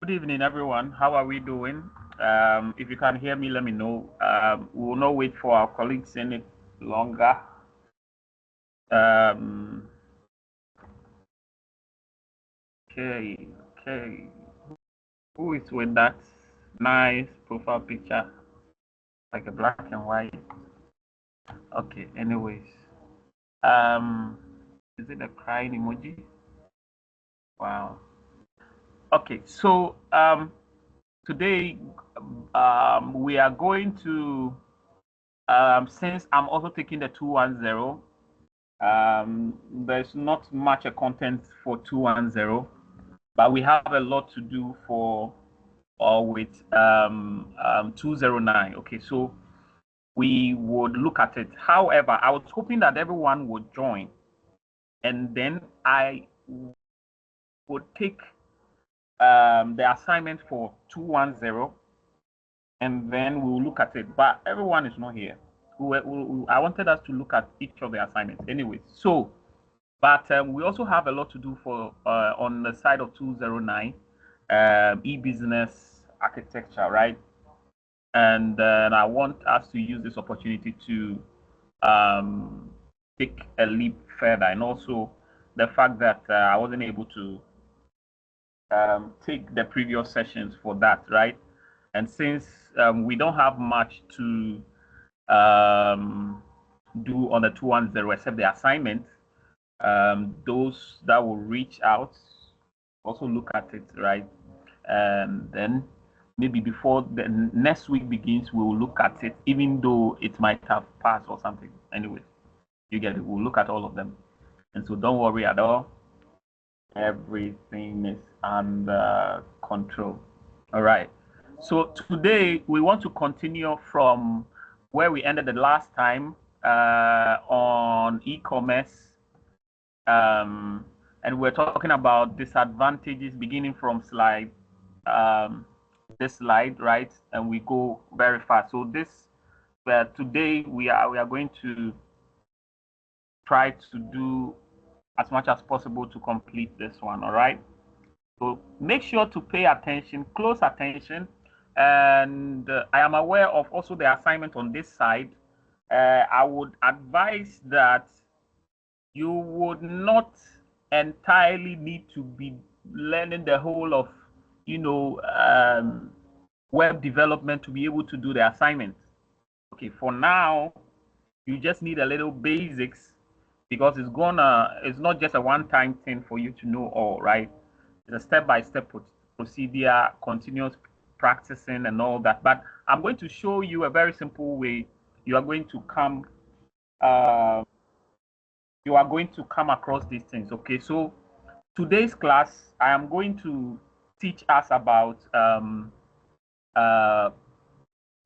Good evening, everyone. How are we doing? If you can hear me, let me know. We will not wait for our colleagues any longer. Okay. Who is with that nice profile picture, like a black and white? Okay. Anyways, is it a crying emoji? Wow. Okay. So today we are going to since I'm also taking the 210. There's not much a content for 210, but we have a lot to do for or with 209. Okay, so we would look at it. However, I was hoping that everyone would join, and then I would take the assignment for 210, and then we'll look at it. But everyone is not here. I wanted us to look at each of the assignments. Anyways, so but we also have a lot to do for on the side of 209 e-business architecture, right? And I want us to use this opportunity to take a leap further, and also the fact that I wasn't able to take the previous sessions for that, right? And since we don't have much to do on the 210 except the assignment, those that will reach out also look at it, right? And then maybe before the next week begins, we will look at it, even though it might have passed or something. Anyway, you get it. We'll look at all of them. And so don't worry at all. Everything is under control. All right. So today we want to continue from where we ended the last time on e-commerce. And we're talking about disadvantages beginning from slide this slide, right? And we go very fast. So this today we are going to try to do as much as possible to complete this one. All right. So make sure to pay attention, close attention, and I am aware of also the assignment on this side. I would advise that you would not entirely need to be learning the whole of, web development to be able to do the assignment. Okay, for now, you just need a little basics because it's not just a one-time thing for you to know all, right? It's a step-by-step procedure, continuous practicing and all that. But I'm going to show you a very simple way you are going to come across these things. Okay, so today's class, I am going to teach us about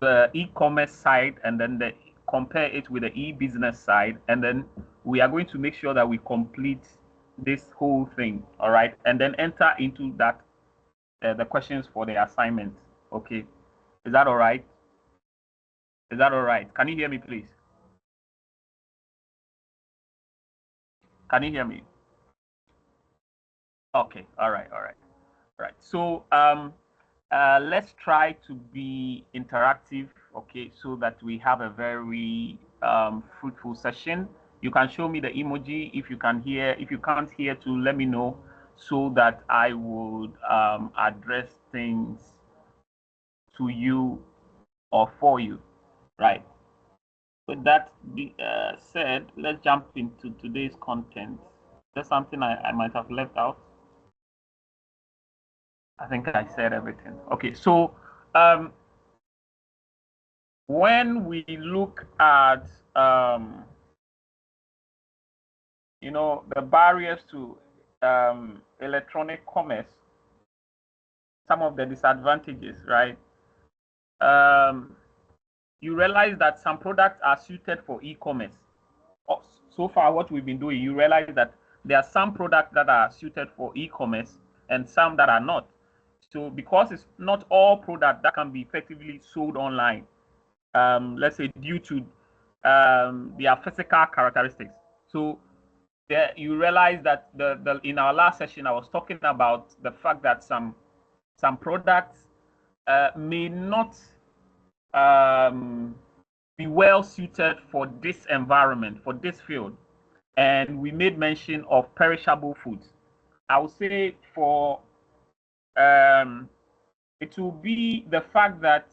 the e-commerce side, and then compare it with the e-business side, and then we are going to make sure that we complete this whole thing. All right, and then enter into that the questions for the assignment. Okay, is that all right? Is that all right? Can you hear me, please? Can you hear me? Okay, all right. So let's try to be interactive, okay, so that we have a very fruitful session. You can show me the emoji if you can hear. If you can't hear, to let me know so that I would address things to you or for you, right? With that said, let's jump into today's content. There's something I might have left out. I think I said everything. Okay, so when we look at the barriers to electronic commerce, some of the disadvantages, right? You realize that some products are suited for e-commerce. So far, what we've been doing, you realize that there are some products that are suited for e-commerce and some that are not. So because it's not all products that can be effectively sold online, let's say due to their physical characteristics. So there, you realize that in our last session, I was talking about the fact that some some products may not be well suited for this environment, for this field. And we made mention of perishable foods. I would say for it will be the fact that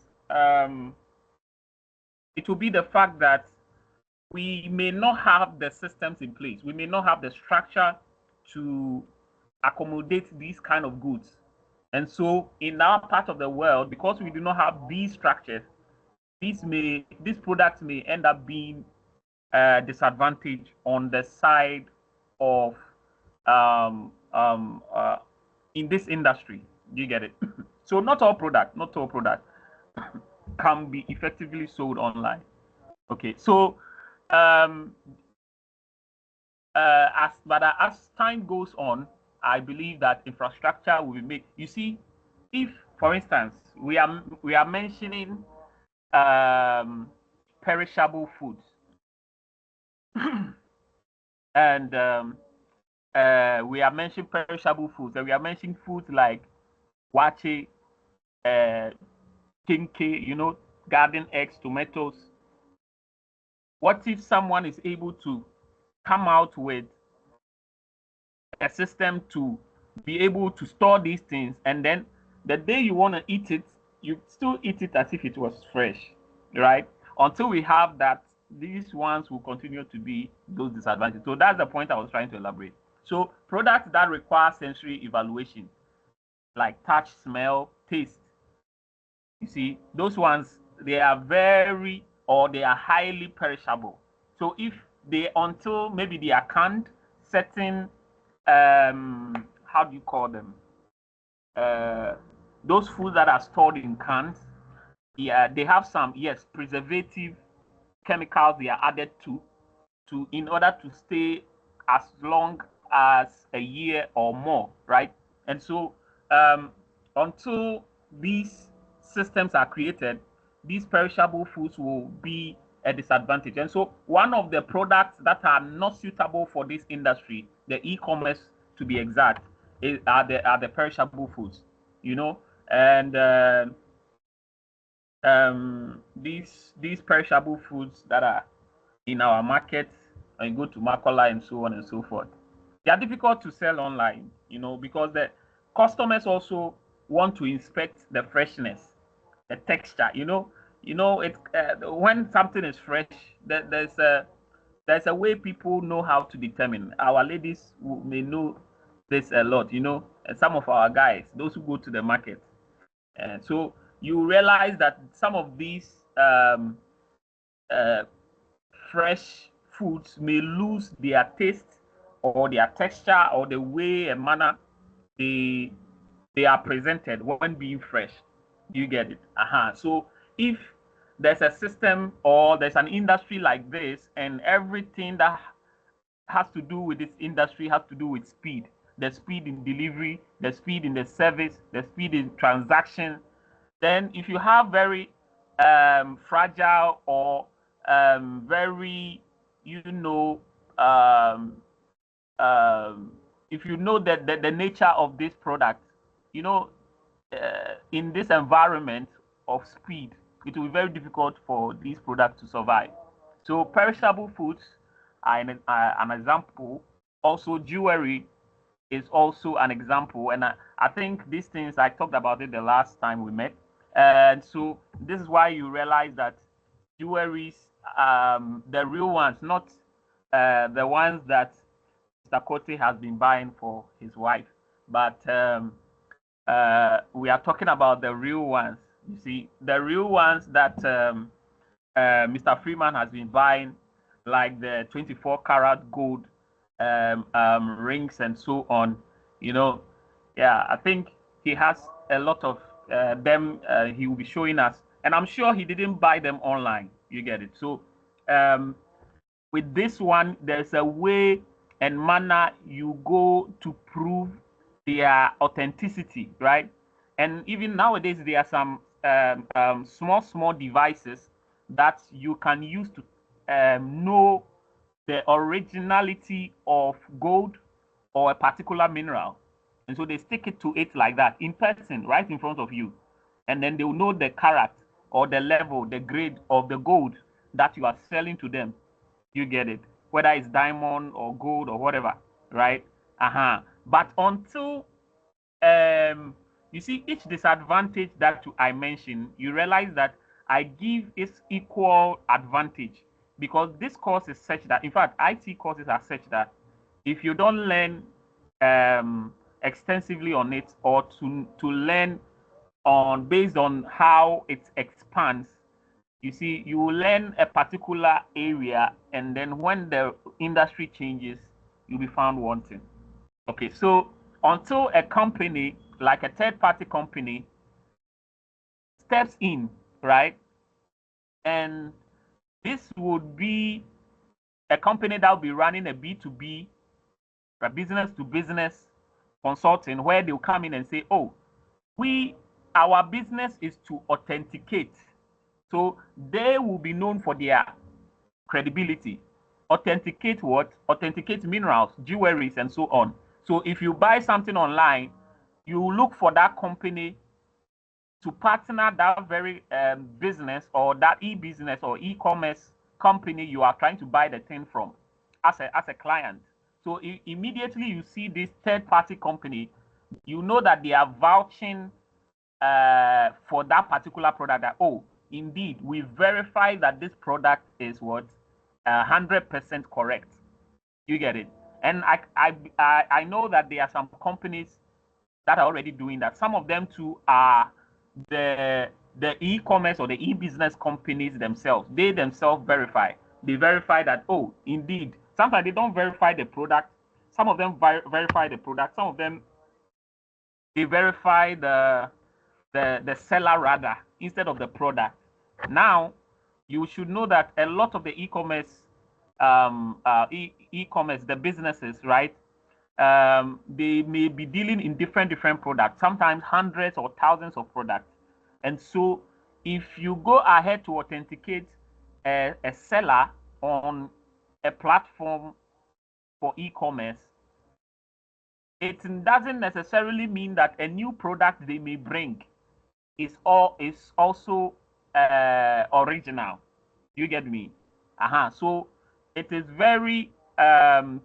we may not have the systems in place. We may not have the structure to accommodate these kind of goods. And so in our part of the world, because we do not have these structures, these products may end up being disadvantaged on the side of in this industry. You get it? So not all product can be effectively sold online. Okay, so as time goes on, I believe that infrastructure will be made. You see, if, for instance, we are mentioning perishable foods, and we are mentioning perishable foods, and we are mentioning foods like wache, kinke, garden eggs, tomatoes. What if someone is able to come out with a system to be able to store these things, and then the day you want to eat it, you still eat it as if it was fresh, right? Until we have that, these ones will continue to be those disadvantages. So that's the point I was trying to elaborate. So products that require sensory evaluation, like touch, smell, taste, you see, those ones, they are highly perishable. So if until maybe they are canned, certain how do you call them? Those foods that are stored in cans, yeah, they have some, yes, preservative chemicals they are added to in order to stay as long as a year or more, right? And so until these systems are created, these perishable foods will be a disadvantage. And so one of the products that are not suitable for this industry, the e-commerce to be exact, are the perishable foods, and these perishable foods that are in our markets, and you go to Makola and so on and so forth, they are difficult to sell online, because the customers also want to inspect the freshness, the texture, it when something is fresh, there's a way people know how to determine. Our ladies may know this a lot, and some of our guys, those who go to the market. And so you realize that some of these fresh foods may lose their taste or their texture or the way and manner they are presented when being fresh. You get it? So if there's a system or there's an industry like this, and everything that has to do with this industry has to do with speed, the speed in delivery, the speed in the service, the speed in transaction, then if you have very fragile or very, if you know that the nature of this product, in this environment of speed, it will be very difficult for these products to survive. So perishable foods are an example. Also, jewelry is also an example. And I think these things, I talked about it the last time we met. And so this is why you realize that jewelries, the real ones, not the ones that Mr. Kote has been buying for his wife, but we are talking about the real ones. You see, the real ones that Mr. Freeman has been buying, like the 24 karat gold rings and so on. Yeah, I think he has a lot of them. He will be showing us, and I'm sure he didn't buy them online. You get it? So with this one, there's a way and manner you go to prove their authenticity, right? And even nowadays, there are some small devices that you can use to know the originality of gold or a particular mineral. And so they stick it to it like that in person, right in front of you. And then they will know the carat or the level, the grade of the gold that you are selling to them. You get it? Whether it's diamond or gold or whatever, right? But until you see each disadvantage that I mentioned, you realize that I give its equal advantage because this course is such that, in fact, IT courses are such that if you don't learn extensively on it or to learn on based on how it expands, you see, you will learn a particular area, and then when the industry changes, you'll be found wanting. Okay, so until a company, like a third-party company, steps in, right? And this would be a company that will be running a B2B, a business-to-business consulting, where they'll come in and say, oh, our business is to authenticate. So they will be known for their credibility. Authenticate what? Authenticate minerals, jewelries, and so on. So if you buy something online, you look for that company to partner that very business or that e-business or e-commerce company you are trying to buy the thing from as a client. So immediately you see this third-party company, you know that they are vouching for that particular product, that, oh, indeed, we verify that this product is what? 100% correct. You get it? And I know that there are some companies that are already doing that. Some of them too are the e-commerce or the e-business companies themselves. They themselves verify. They verify that, oh, indeed. Sometimes they don't verify the product. Some of them verify the product. Some of them, they verify the seller rather instead of the product. Now, you should know that a lot of the e-commerce, the businesses, right? They may be dealing in different products, sometimes hundreds or thousands of products. And so if you go ahead to authenticate a seller on a platform for e-commerce, it doesn't necessarily mean that a new product they may bring is also original. You get me? So it is very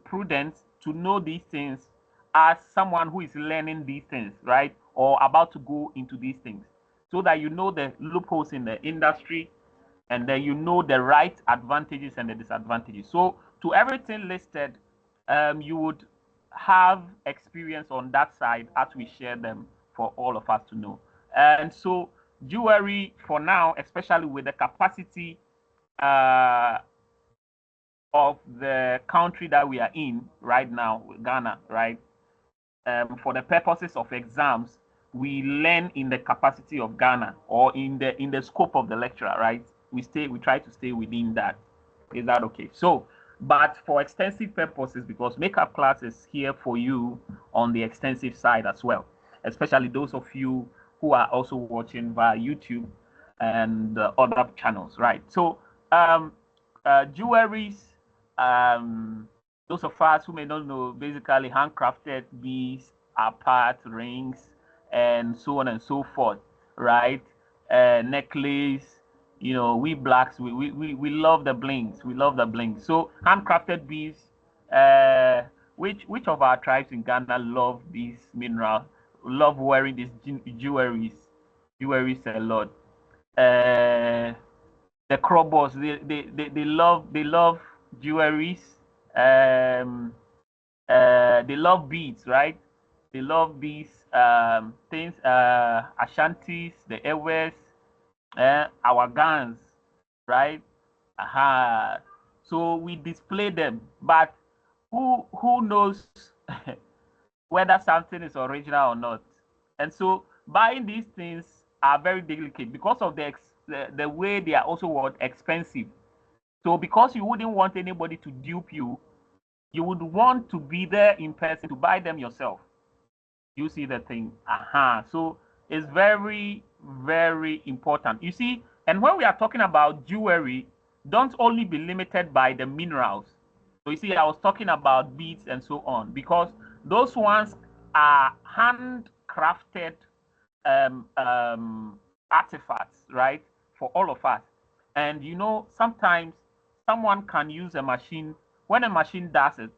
prudent to know these things as someone who is learning these things, right? Or about to go into these things, so that you know the loopholes in the industry, and then you know the right advantages and the disadvantages. So to everything listed, you would have experience on that side as we share them for all of us to know. And so jewelry for now, especially with the capacity of the country that we are in right now, Ghana, right? For the purposes of exams, we learn in the capacity of Ghana or in the scope of the lecturer, right? We try to stay within that. Is that okay? So, but for extensive purposes, because makeup class is here for you on the extensive side as well, especially those of you who are also watching via YouTube and other channels, right? So, jewelries, those of us who may not know, basically handcrafted beads, apart rings, and so on and so forth, right? Necklace, you know, we blacks, we love the blings. We love the blings. So handcrafted beads, which of our tribes in Ghana love these minerals, love wearing these jewelries a lot. The crobos, they love jewelries. They love beads, right? They love these things, Ashantis, the Ewes, our guns, right? So we display them, but who knows whether something is original or not? And so buying these things are very delicate because of the way they are also expensive. So because you wouldn't want anybody to dupe you, you would want to be there in person to buy them yourself. You see the thing? So it's very, very important. You see, and when we are talking about jewelry, don't only be limited by the minerals. So you see, I was talking about beads and so on, because those ones are handcrafted artifacts, right, for all of us. And you know, sometimes someone can use a machine. When a machine does it,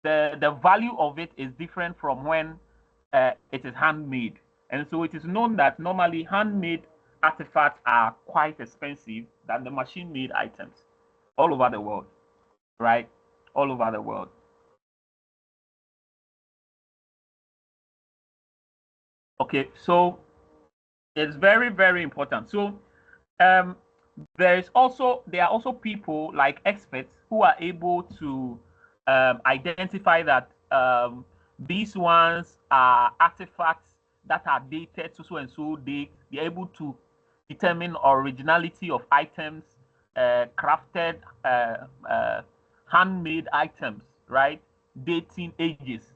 the value of it is different from when it is handmade. And so it is known that normally handmade artifacts are quite expensive than the machine-made items all over the world, right? All over the world. Okay, so it's very, very important. So um, there are also people like experts who are able to identify that these ones are artifacts that are dated to so and so date. They're able to determine originality of items, crafted, handmade items, right? Dating ages.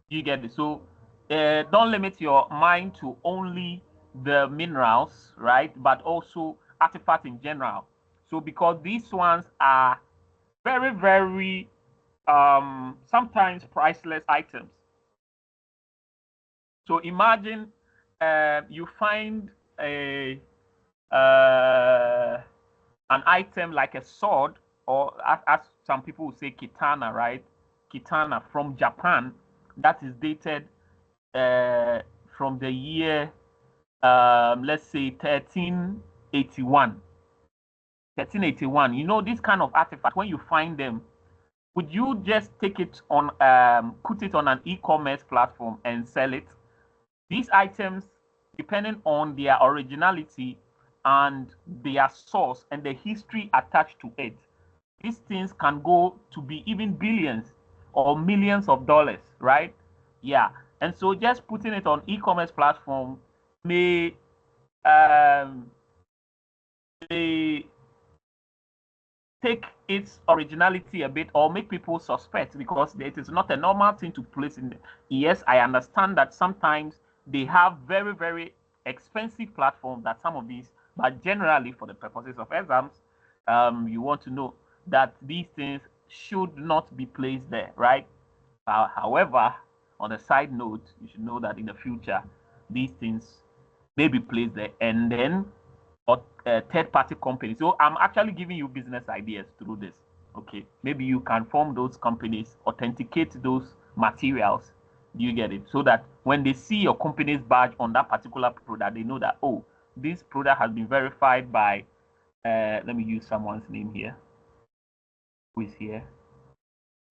You get it. So don't limit your mind to only the minerals, right? But also artifacts in general. So because these ones are very, very sometimes priceless items. So imagine you find a an item like a sword, or as some people would say, kitana, right? Kitana from Japan that is dated from the year, let's say 1381. 1381. You know, this kind of artifact, when you find them, would you just take it on, put it on an e-commerce platform and sell it? These items, depending on their originality and their source and the history attached to it, these things can go to be even billions or millions of dollars, right? Yeah. And so just putting it on e-commerce platform may um, may take its originality a bit or make people suspect, because it is not a normal thing to place in. Yes, I understand that sometimes they have very, very expensive platforms that some of these, but generally for the purposes of exams, you want to know that these things should not be placed there, right? However, on a side note, you should know that in the future, these things may be placed there, and then or third-party companies. So I'm actually giving you business ideas through this. Okay, maybe you can form those companies, authenticate those materials. Do you get it? So that when they see your company's badge on that particular product, they know that, oh, this product has been verified by. Let me use someone's name here. Who is here?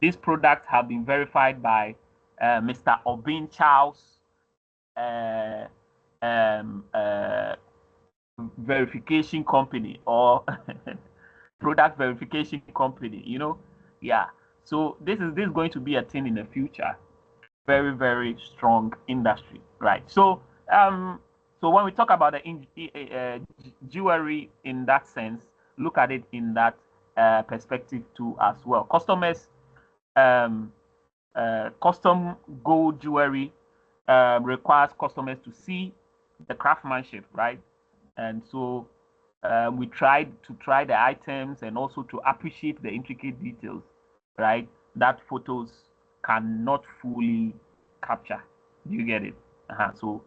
These products have been verified by Mr. Obin Charles uh, verification company, or product verification company, you know. Yeah, so this is going to be a thing in the future. Very, very strong industry, right? So so when we talk about the jewelry in that sense, look at it in that perspective too as well. Customers, um custom gold jewelry requires customers to see the craftsmanship, right? And so we tried to try the items and also to appreciate the intricate details, right? That photos cannot fully capture. Do you get it? So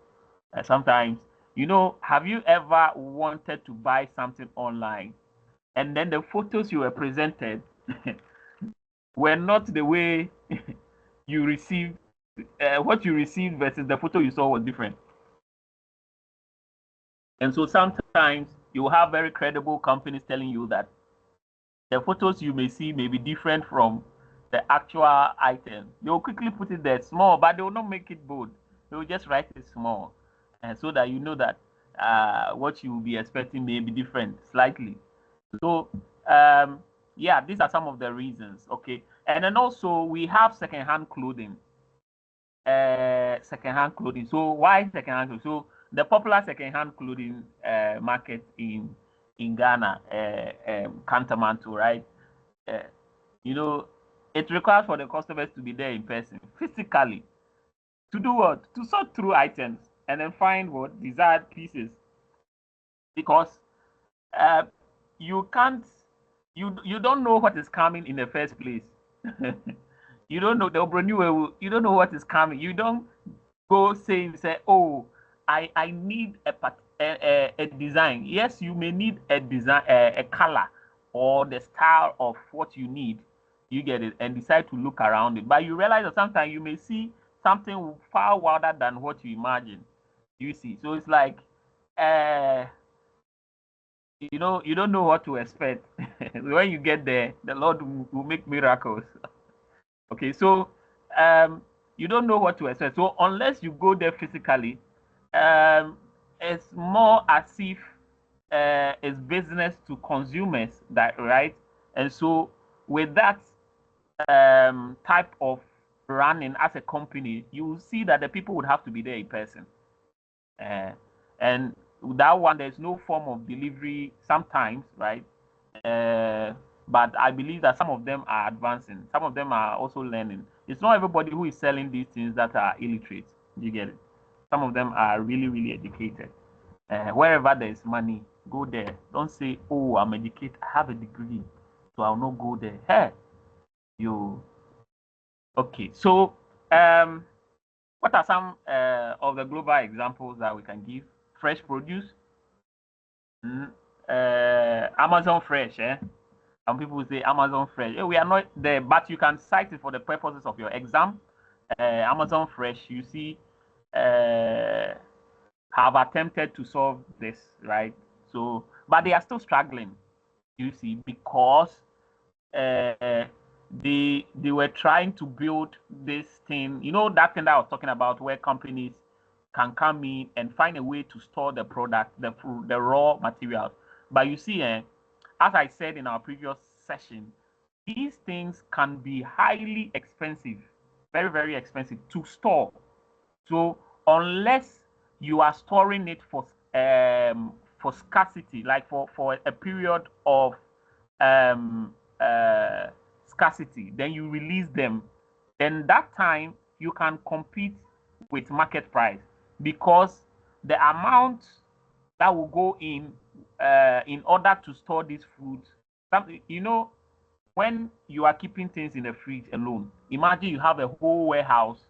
sometimes, you know, have you ever wanted to buy something online and then the photos you were presented were not the way you received, what you received versus the photo you saw was different? And so sometimes you have very credible companies telling you that the photos you may see may be different from the actual item. They will quickly put it there small, but they will not make it bold. They will just write it small, and so that you know that what you will be expecting may be different slightly. So yeah, these are some of the reasons. Okay, and then also we have secondhand clothing. Secondhand clothing. So why secondhand clothing? So the popular secondhand clothing market in Ghana, Kantamanto, right? Uh, you know, it requires for the customers to be there in person, physically, to do what? To sort through items and then find what desired pieces, because uh, you can't, you don't know what is coming in the first place. You don't know the Obroniwe. You don't know what is coming. You don't go say, oh, I need a design. Yes, you may need a design, a color, or the style of what you need. You get it, and decide to look around it. But you realize that sometimes you may see something far wilder than what you imagine. You see, so it's like, you know, you don't know what to expect. When you get there, the Lord will make miracles. Okay, so you don't know what to expect. So unless you go there physically, it's more as if it's business to consumers, that right? And so with that type of running as a company, you will see that the people would have to be there in person. And that one, there's no form of delivery sometimes, right? But I believe that some of them are advancing. Some of them are also learning. It's not everybody who is selling these things that are illiterate. You get it? Some of them are really, really educated. Wherever there's money, go there. Don't say, oh, I'm educated, I have a degree, so I'll not go there. Hey, you. Okay, so what are some of the global examples that we can give? Fresh produce. Amazon Fresh, eh? Some people say Amazon Fresh. We are not there, but you can cite it for the purposes of your exam. Amazon Fresh, you see, have attempted to solve this, right? So, but they are still struggling, you see, because they were trying to build this thing, you know, that thing that I was talking about, where companies can come in and find a way to store the product, the raw materials. But you see, as I said in our previous session, these things can be highly expensive, very, very expensive to store. So unless you are storing it for scarcity, like for a period of scarcity, then you release them. Then that time you can compete with market price, because the amount that will go in order to store this food. You know, when you are keeping things in the fridge alone, imagine you have a whole warehouse,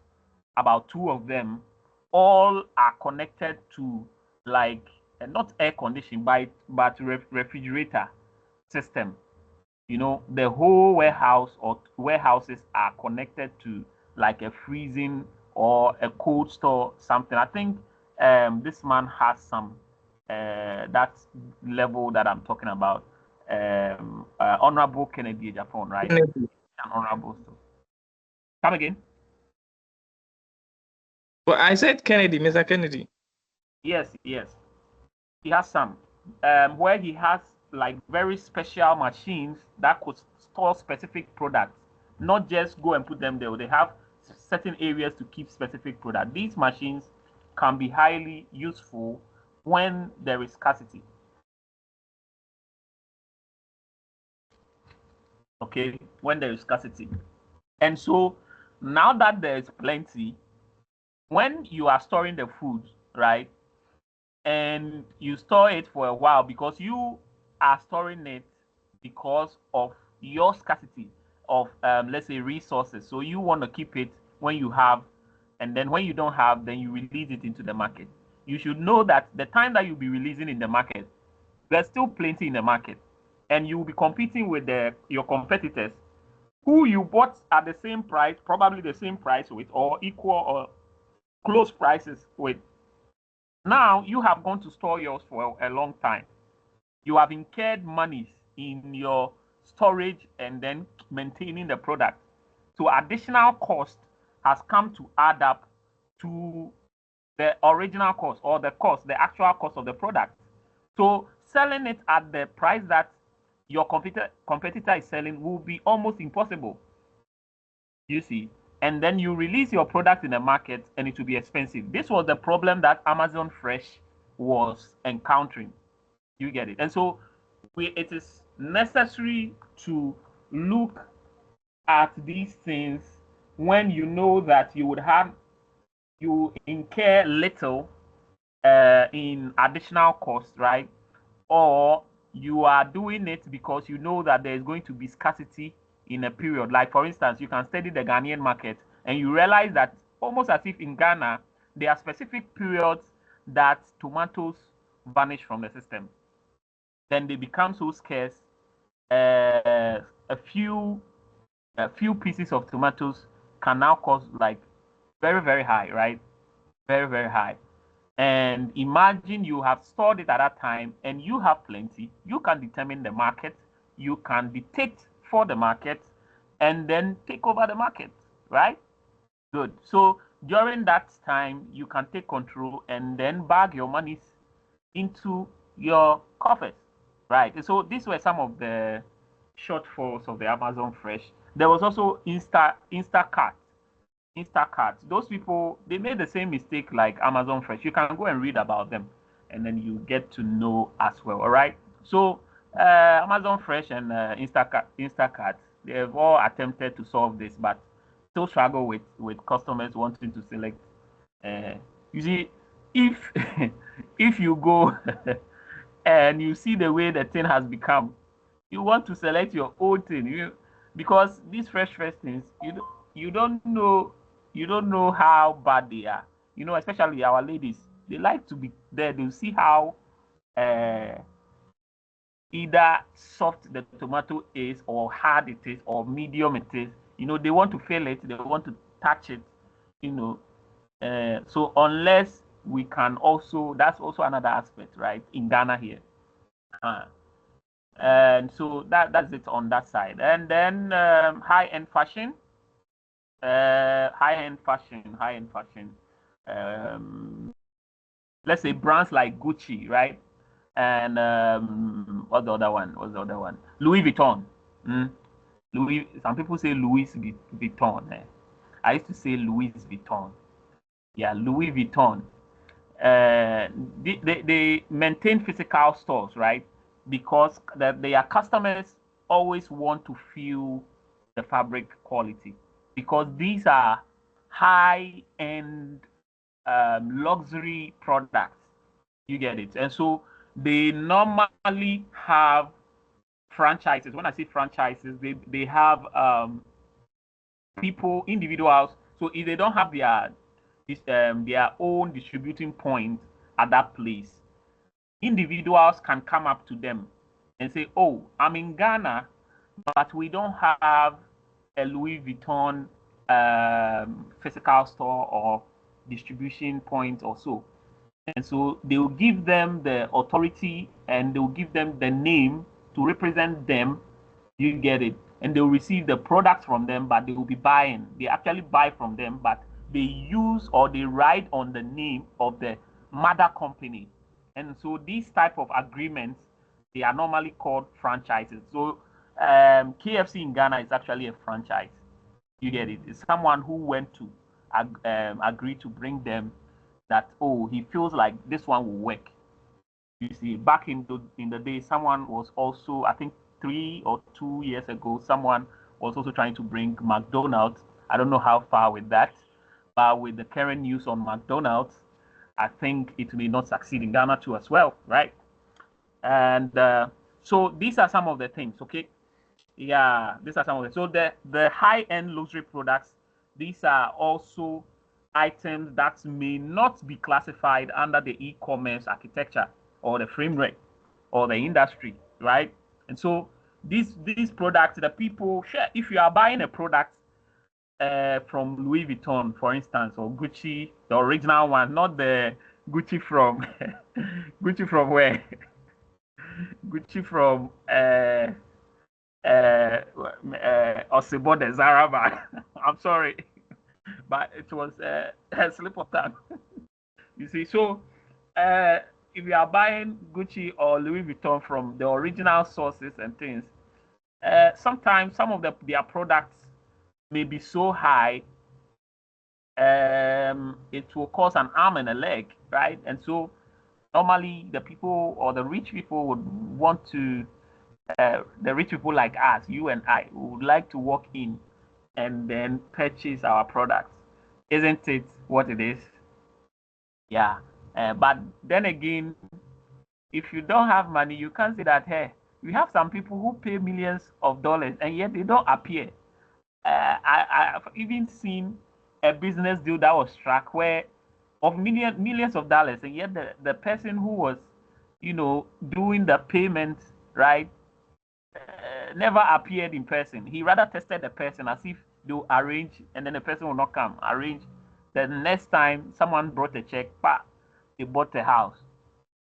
about 2 of them, all are connected to, like, not air conditioning, but refrigerator system. You know, the whole warehouse or warehouses are connected to like a freezing or a cold store, something. I think this man has some that level that I'm talking about. Honorable Kennedy Japan, right? Kennedy. An honorable store. Come again? But I said Kennedy, Mr. Kennedy. Yes, yes. He has some where he has like very special machines that could store specific products, not just go and put them there. They have certain areas to keep specific products. These machines can be highly useful when there is scarcity. Okay, when there is scarcity. And so now that there is plenty, when you are storing the food, right, and you store it for a while, because you are storing it because of your scarcity of let's say resources, so you want to keep it when you have, and then when you don't have, then you release it into the market. You should know that the time that you'll be releasing in the market, there's still plenty in the market, and you'll be competing with your competitors who you bought at the same price, probably the same price with, or equal or close prices with. Now you have gone to store yours for a long time. You have incurred monies in your storage and then maintaining the product. So additional cost has come to add up to the original cost, or the actual cost of the product. So selling it at the price that your competitor is selling will be almost impossible. You see, and then you release your product in the market and it will be expensive. This was the problem that Amazon Fresh was encountering. You get it? And so it is necessary to look at these things when you know that you incur little in additional cost, right? Or you are doing it because you know that there is going to be scarcity in a period. Like for instance, you can study the Ghanaian market and you realize that almost as if in Ghana, there are specific periods that tomatoes vanish from the system. Then they become so scarce. A few pieces of tomatoes can now cost like very, very high, right? Very, very high. And imagine you have stored it at that time and you have plenty. You can determine the market. You can dictate for the market and then take over the market, right? Good. So during that time, you can take control and then bag your monies into your coffers, right? So these were some of the shortfalls of the Amazon Fresh. There was also Instacart. Those people, they made the same mistake like Amazon Fresh. You can go and read about them, and then you get to know as well. All right. So Amazon Fresh and Instacart, they have all attempted to solve this, but still struggle with customers wanting to select. You see, if if you go and you see the way the thing has become, you want to select your own thing. Because these fresh things, you don't know how bad they are. Especially our ladies, they like to be there. They'll see how either soft the tomato is or hard it is or medium it is. They want to feel it, they want to touch it. So unless we can also, that's also another aspect, right, in Ghana here. And so that's it on that side. And then high-end fashion. Let's say brands like Gucci, right? And what's the other one? Louis Vuitton. Some people say Louis Vuitton. I used to say Louis Vuitton. Yeah, Louis Vuitton. They maintain physical stores, right? Because their customers always want to feel the fabric quality, because these are high-end luxury products. You get it? And so they normally have franchises. When I say franchises, they have individuals. So if they don't have their own distributing point at that place, individuals can come up to them and say, "Oh, I'm in Ghana, but we don't have a Louis Vuitton physical store or distribution point or so." And so they will give them the authority and they will give them the name to represent them. You get it? And they will receive the products from them, but they will be buying. They actually buy from them, but they use or they write on the name of the mother company. And so these type of agreements, they are normally called franchises. So KFC in Ghana is actually a franchise. You get it? It's someone who went to agree to bring them that, oh, he feels like this one will work. You see, back in the day, someone was also, I think 3 or 2 years ago, someone was also trying to bring McDonald's. I don't know how far with that, but with the current news on McDonald's, I think it may not succeed in Ghana too as well, right? And so these are some of the things, okay? Yeah, these are some of the. So the high-end luxury products, these are also items that may not be classified under the e-commerce architecture or the framework or the industry, right? And so these products, the people share. If you are buying a product from Louis Vuitton, for instance, or Gucci, the original one, not the Gucci from Gucci from where? Gucci from Osebo de Zaraba. I'm sorry, but it was a slip of tongue. You see, so if you are buying Gucci or Louis Vuitton from the original sources and things, sometimes some of their products may be so high, it will cause an arm and a leg, right? And so normally the people or the rich people would want to, the rich people like us, you and I, would like to walk in and then purchase our products. Isn't it what it is? Yeah. But then again, if you don't have money, you can't say that, hey, we have some people who pay millions of dollars and yet they don't appear. I've even seen a business deal that was struck where of millions of dollars, and yet the person who was, doing the payment, right, never appeared in person. He rather tested the person as if they'll arrange and then the person will not come. Arrange. The next time someone brought a check, they bought a house,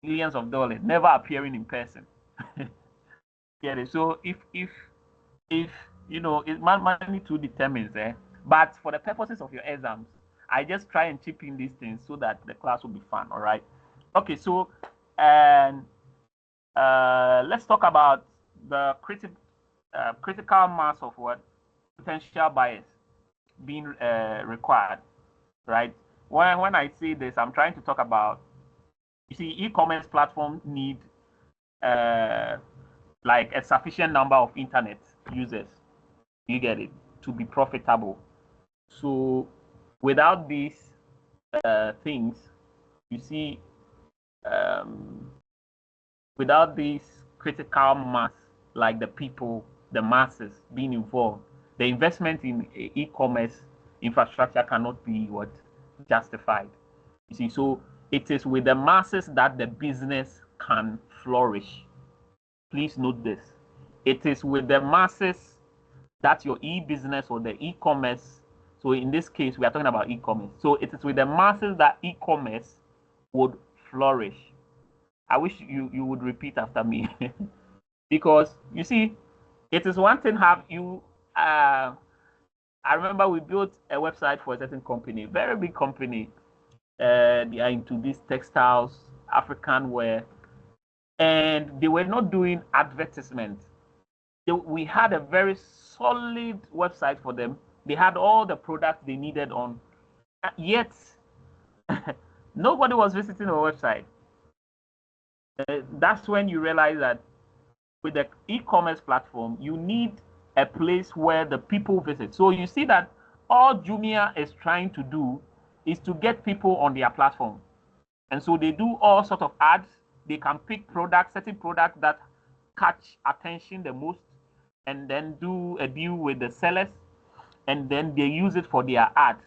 millions of dollars, never appearing in person. Get it? So if money too determines, but for the purposes of your exams, I just try and chip in these things so that the class will be fun. All right. Okay. So and let's talk about the critical mass of what potential buyers being required, right? When I say this, I'm trying to talk about, you see, e-commerce platforms need like a sufficient number of internet users. You get it, to be profitable. So without these things, you see, without these critical mass, like the people, the masses being involved, the investment in e-commerce infrastructure cannot be what justified. You see, so it is with the masses that the business can flourish. Please note this. It is with the masses that your e-business or the e-commerce, so in this case, we are talking about e-commerce. So it is with the masses that e-commerce would flourish. I wish you would repeat after me. Because you see, it is one thing have you I remember we built a website for a certain company, very big company. They are into these textiles, African wear, and they were not doing advertisement. We had a very solid website for them. They had all the products they needed on, yet nobody was visiting our website. That's when you realize that with the e-commerce platform, you need a place where the people visit. So you see that all Jumia is trying to do is to get people on their platform. And so they do all sort of ads. They can pick products, certain products that catch attention the most, and then do a deal with the sellers, and then they use it for their ads.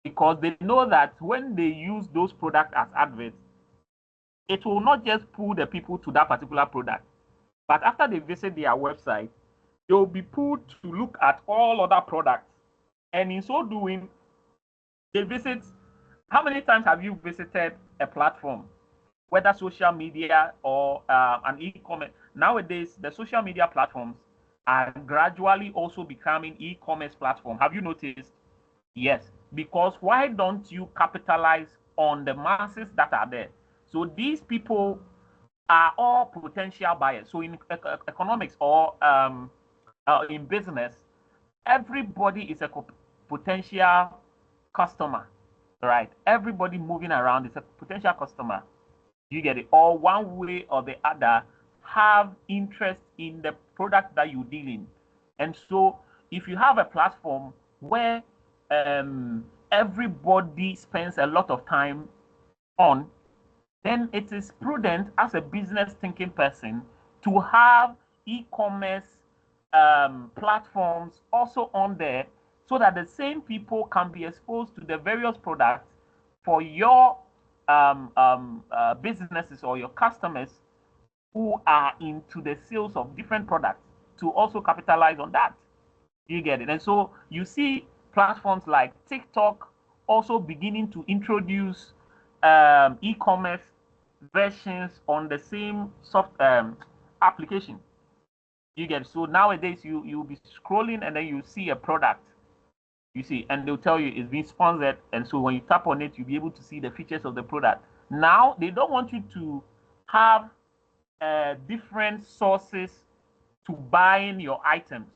Because they know that when they use those products as adverts, it will not just pull the people to that particular product, but after they visit their website, they will be pulled to look at all other products. And in so doing, they visit. How many times have you visited a platform, whether social media or an e-commerce? Nowadays, the social media platforms are gradually also becoming e-commerce platform. Have you noticed? Yes, because why don't you capitalize on the masses that are there? So these people are all potential buyers. So in economics or in business, everybody is a potential customer, right? Everybody moving around is a potential customer. You get it? Or one way or the other have interest in the product that you deal in. And so if you have a platform where everybody spends a lot of time on, then it is prudent as a business thinking person to have e-commerce platforms also on there, so that the same people can be exposed to the various products for your businesses or your customers who are into the sales of different products to also capitalize on that. You get it? And so you see platforms like TikTok also beginning to introduce e-commerce versions on the same soft application. You get it? So nowadays you'll be scrolling and then you see a product, you see, and they'll tell you it's being sponsored. And so when you tap on it, you'll be able to see the features of the product. Now they don't want you to have different sources to buying your items.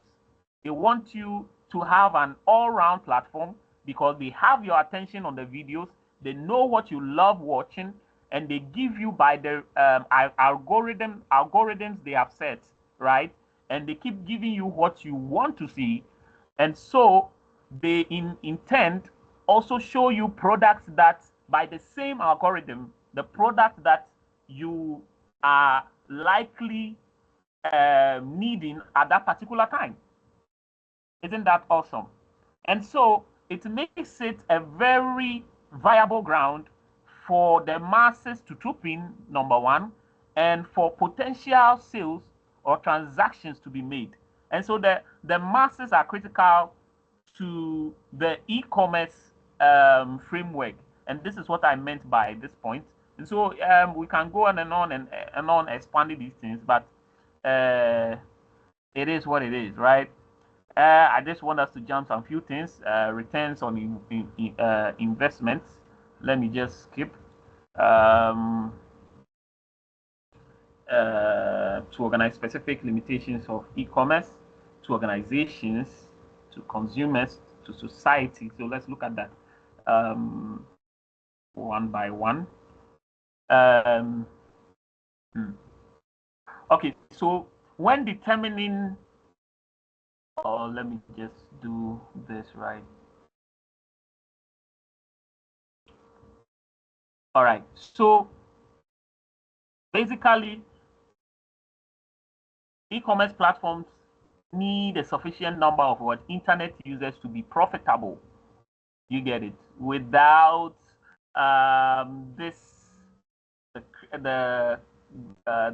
They want you to have an all-round platform because they have your attention on the videos. They know what you love watching, and they give you by the algorithms they have set, right? And they keep giving you what you want to see. And so they intend also show you products that by the same algorithm, the product that you are likely needing at that particular time. Isn't that awesome? And so it makes it a very viable ground for the masses to troop in, number one, and for potential sales or transactions to be made. And so the masses are critical to the e-commerce framework. And this is what I meant by this point. And so we can go on and on and on expanding these things, but it is what it is, right? I just want us to jump some few things. Returns on investments. Let me just skip. To organize specific limitations of e-commerce, to organizations, to consumers, to society. So let's look at that one by one. Okay, so when determining, let me just do this right. All right, so basically, e-commerce platforms need a sufficient number of internet users to be profitable. You get it? Without this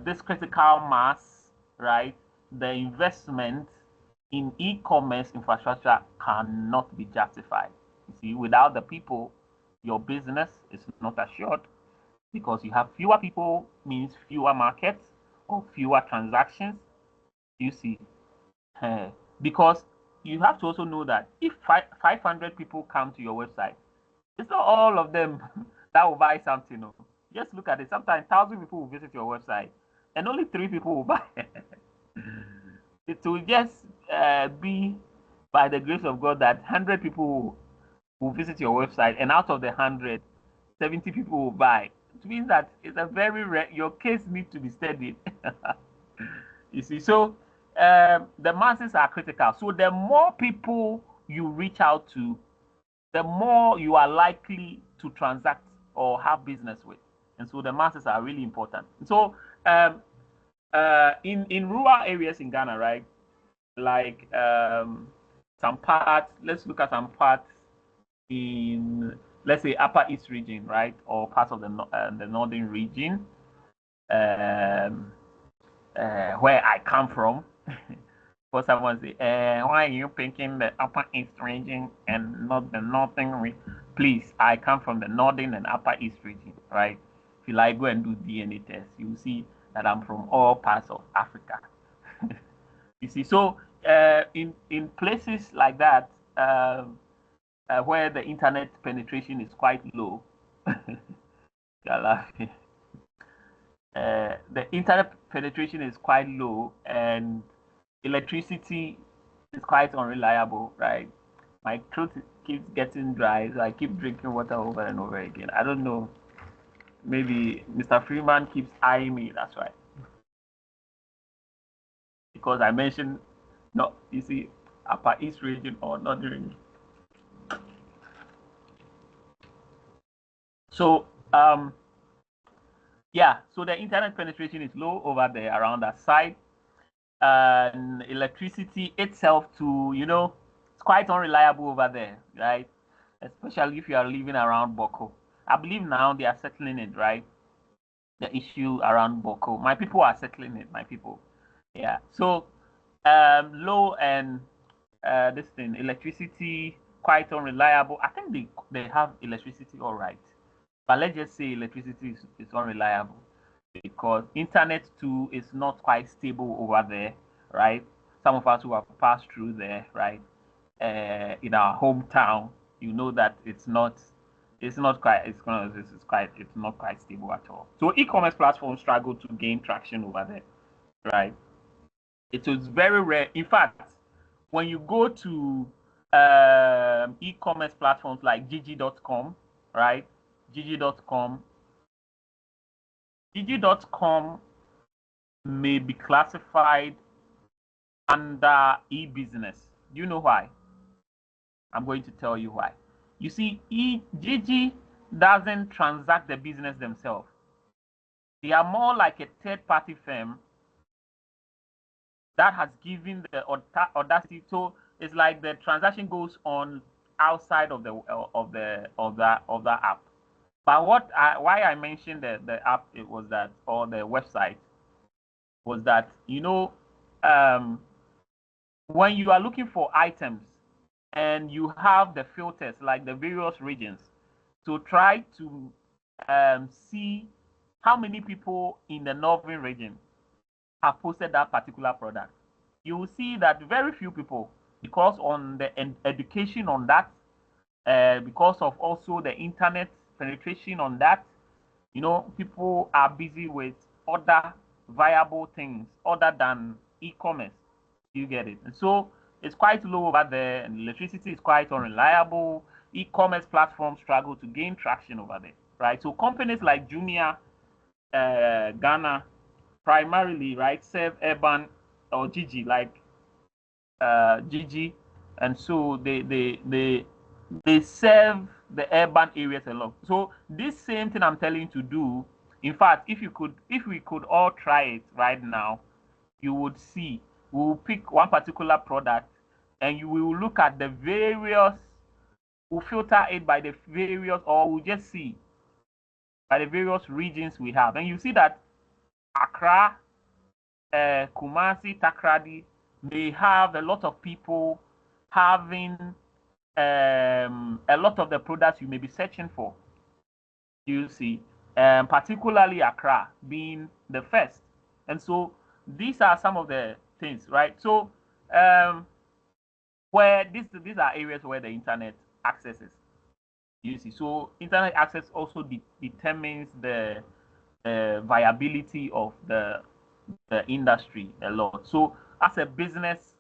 this critical mass, right? The investment in e-commerce infrastructure cannot be justified. You see, without the people, your business is not assured, because you have fewer people means fewer markets or fewer transactions. You see, because you have to also know that if 500 people come to your website, it's not all of them that will buy something. No. Just look at it. Sometimes 1,000 people will visit your website and only 3 people will buy. It will just be by the grace of God that 100 people will visit your website, and out of the 100, 70 people will buy. It means that it's a very rare, your case needs to be studied. You see, so the masses are critical. So the more people you reach out to, the more you are likely to transact or have business with. And so the masses are really important. So in rural areas in Ghana, right? Like some parts, let's look at some parts in, let's say, Upper East region, right? Or parts of the northern region, where I come from. For someone say, why are you picking the Upper East region and not the northern region? Please, I come from the northern and Upper East region, right? If you like, go and do DNA test. You will see that I'm from all parts of Africa. You see, so in places like that, where the internet penetration is quite low, you're laughing. The internet penetration is quite low, and electricity is quite unreliable, right? My throat keeps getting dry, so I keep drinking water over and over again. I don't know. Maybe Mr. Freeman keeps eyeing me. That's right. Because I mentioned, no, you see, Upper East region or Northern region. So, yeah, so the internet penetration is low over there around that side. And electricity itself, too, it's quite unreliable over there, right? Especially if you are living around Boko. I believe now they are settling it, right? The issue around Boko. My people are settling it, my people. Yeah. So low and this thing, electricity, quite unreliable. I think they have electricity all right. But let's just say electricity is unreliable, because internet too is not quite stable over there, right? Some of us who have passed through there, right, in our hometown, you know that it's not quite stable at all. So e-commerce platforms struggle to gain traction over there, right? It is very rare. In fact, when you go to e-commerce platforms like gg.com, right? gg.com gg.com may be classified under e-business. Do you know why? I'm going to tell you why. You see, Gigi doesn't transact the business themselves. They are more like a third-party firm that has given the audacity. So it's like the transaction goes on outside of that app. But why I mentioned the app, it was that, or the website, was that, when you are looking for items and you have the filters like the various regions, to try to see how many people in the northern region have posted that particular product, you will see that very few people, because on the education on that, because of also the internet penetration on that, people are busy with other viable things other than e-commerce. You get it? And so it's quite low over there, and electricity is quite unreliable. E-commerce platforms struggle to gain traction over there, right? So companies like Jumia, Ghana, primarily, right, serve urban, or Gigi, like Gigi, and so they serve the urban areas a lot. So this same thing I'm telling you to do, in fact, if we could all try it right now, you would see, we'll pick one particular product and you will look at the various, we'll filter it by the various, or we'll just see by the various regions we have. And you see that Accra, Kumasi, Takrady, they have a lot of people having a lot of the products you may be searching for. You see, particularly Accra being the first. And so these are some of the things, right? So where these are areas where the internet accesses. You see, so internet access also determines the viability of the industry a lot. So as a business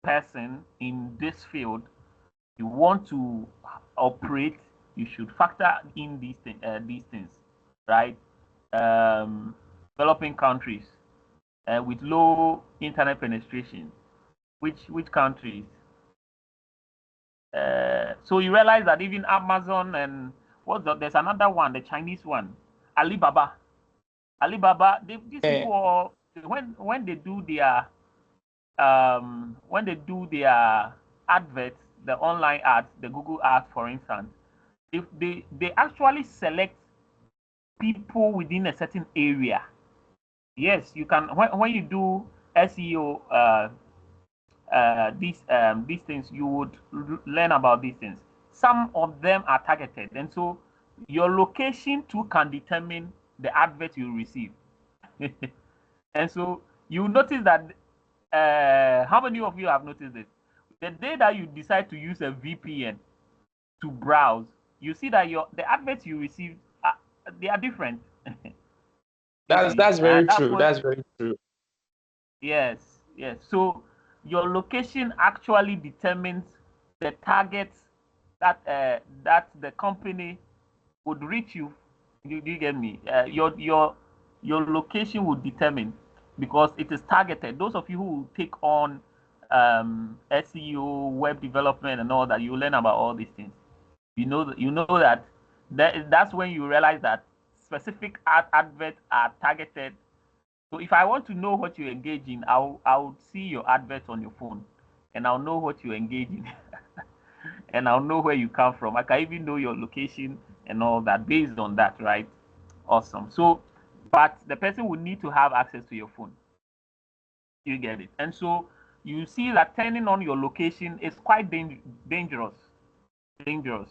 person in this field, you want to operate, you should factor in these things, right? Developing countries with low internet penetration, which countries? So you realize that even Amazon and there's another one, the Chinese one, Alibaba. These people are, when they do their adverts, the online ads, the Google ads, for instance, if they actually select people within a certain area. Yes, you can, when you do SEO, these things, you would learn about these things. Some of them are targeted, and so your location too can determine the advert you receive. And so you notice that, how many of you have noticed this? The day that you decide to use a VPN to browse, you see that the adverts you receive, they are different. That's very true. That's very true. Yes, yes. So your location actually determines the targets that the company would reach you. Do you get me? Your location would determine, because it is targeted. Those of you who take on SEO, web development, and all that, you learn about all these things. You know that's when you realize that specific adverts are targeted. So if I want to know what you engage in, I'll see your adverts on your phone, and I'll know what you engage in, and I'll know where you come from. I can even know your location and all that based on that, right? Awesome. So, but the person would need to have access to your phone. You get it. And so you see that turning on your location is quite dangerous. Dangerous.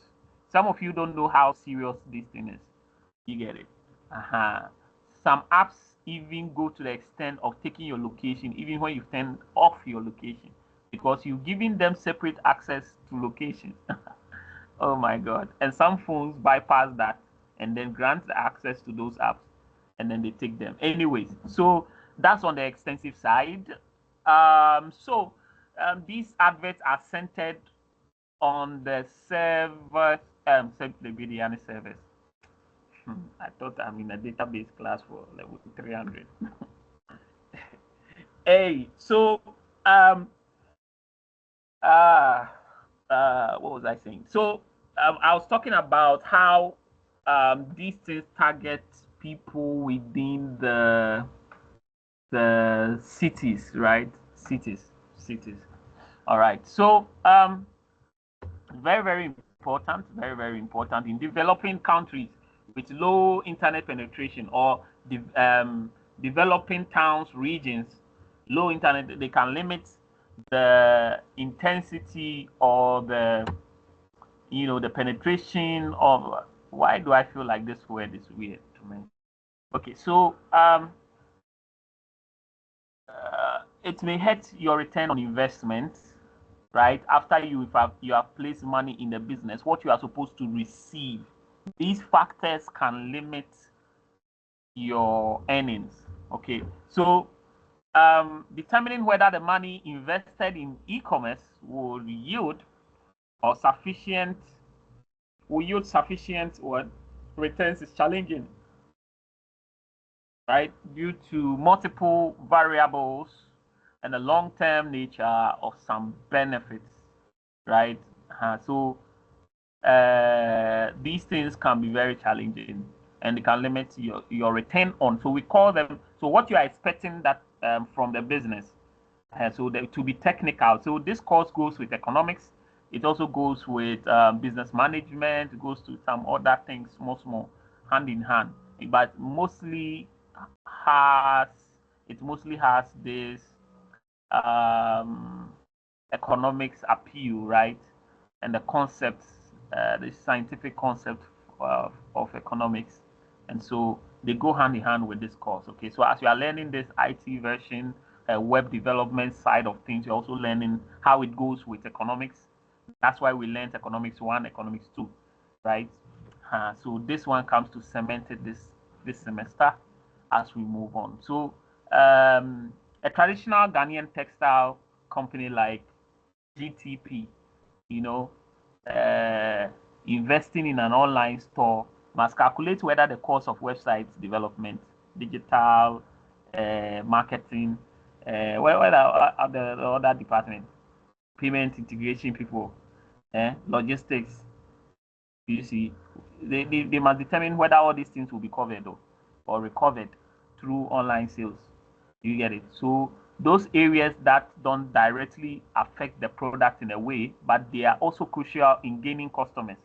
Some of you don't know how serious this thing is. You get it. Some apps even go to the extent of taking your location, even when you turn off your location, because you're giving them separate access to locations. Oh my God. And some phones bypass that and then grant access to those apps, and then they take them. Anyways, so that's on the extensive side. These adverts are centered on the server, the BDN service. I thought I'm in a database class for level 300. Hey, so what was I saying? So I was talking about how these things target people within the cities, right? cities. All right. So very, very important. Very, very important in developing countries with low internet penetration or developing towns, regions, low internet. They can limit the intensity or the penetration of. Why do I feel like this word is weird to me? Okay, so it may hurt your return on investment, right? After you have placed money in the business, what you are supposed to receive. These factors can limit your earnings. Okay, so determining whether the money invested in e-commerce will yield sufficient returns is challenging, right? Due to multiple variables and the long-term nature of some benefits, right? So these things can be very challenging and they can limit your return on. So we call them. So what you are expecting that from the business. To be technical. So this course goes with economics. It also goes with business management. It goes to some other things, small, hand in hand. But mostly has this economics appeal, right? And the concepts, the scientific concept of economics, and so they go hand in hand with this course. Okay, so as you are learning this IT version, web development side of things, you're also learning how it goes with economics. That's why we learned economics 1, economics 2, right? So this one comes to cement it this semester as we move on. So a traditional Ghanaian textile company like GTP, investing in an online store must calculate whether the cost of website development, digital marketing, whether the other department, payment integration people, logistics, you see, they must determine whether all these things will be covered or recovered through online sales. You get it? So those areas that don't directly affect the product in a way, but they are also crucial in gaining customers.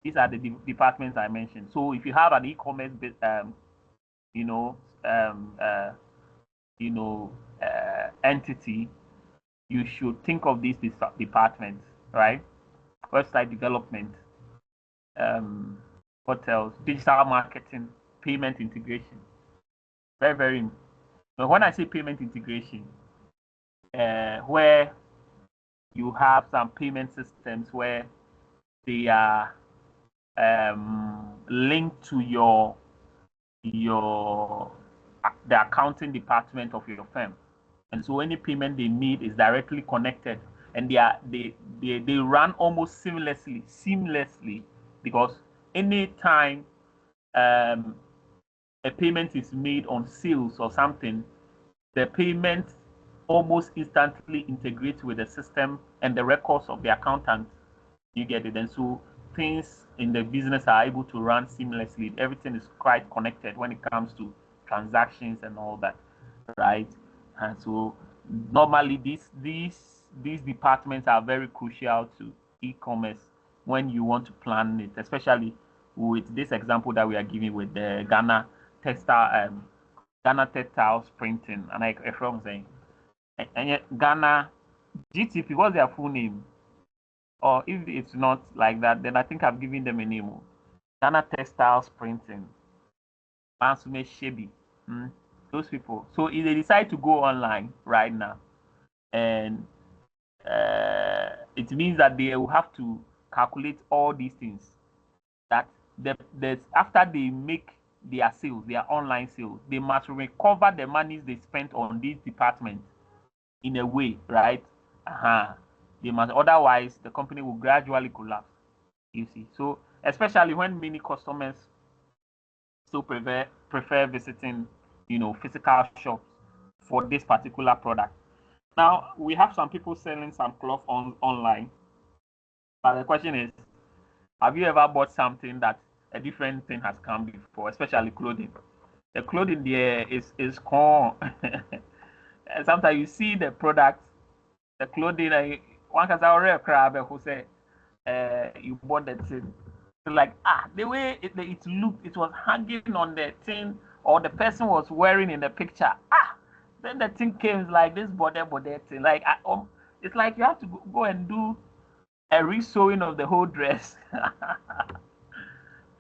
These are the departments I mentioned. So if you have an e-commerce, entity, you should think of these departments, right? Website development, hotels, digital marketing, payment integration. Very, very. But when I say payment integration, where you have some payment systems where they are linked to the accounting department of your firm, and so any payment they need is directly connected, and they run almost seamlessly because anytime a payment is made on sales or something, the payment almost instantly integrates with the system and the records of the accountant. You get it? And so things in the business are able to run seamlessly. Everything is quite connected when it comes to transactions and all that, right? And so normally these departments are very crucial to e-commerce when you want to plan it, especially with this example that we are giving with the Ghana textiles printing, and I from saying, and yet Ghana GTP, what's their full name? Or if it's not like that, then I think I've given them a name. Ghana Textiles Printing, Mansume Shebi, those people. So if they decide to go online right now, and it means that they will have to calculate all these things. That after they make their sales, their online sales, they must recover the monies they spent on these departments in a way, right? They must, otherwise the company will gradually collapse. You see, so especially when many customers still prefer visiting, physical shops for this particular product. Now we have some people selling some cloth online, but the question is, have you ever bought something that a different thing has come before, especially clothing? The clothing there is corn. sometimes you see the products, the clothing, and one can say, "Oh, crab," who say, "You bought the thing." So like the way it looked, it was hanging on the thing, or the person was wearing in the picture. Then the thing came like this body thing. Like it's like you have to go and do a resewing of the whole dress.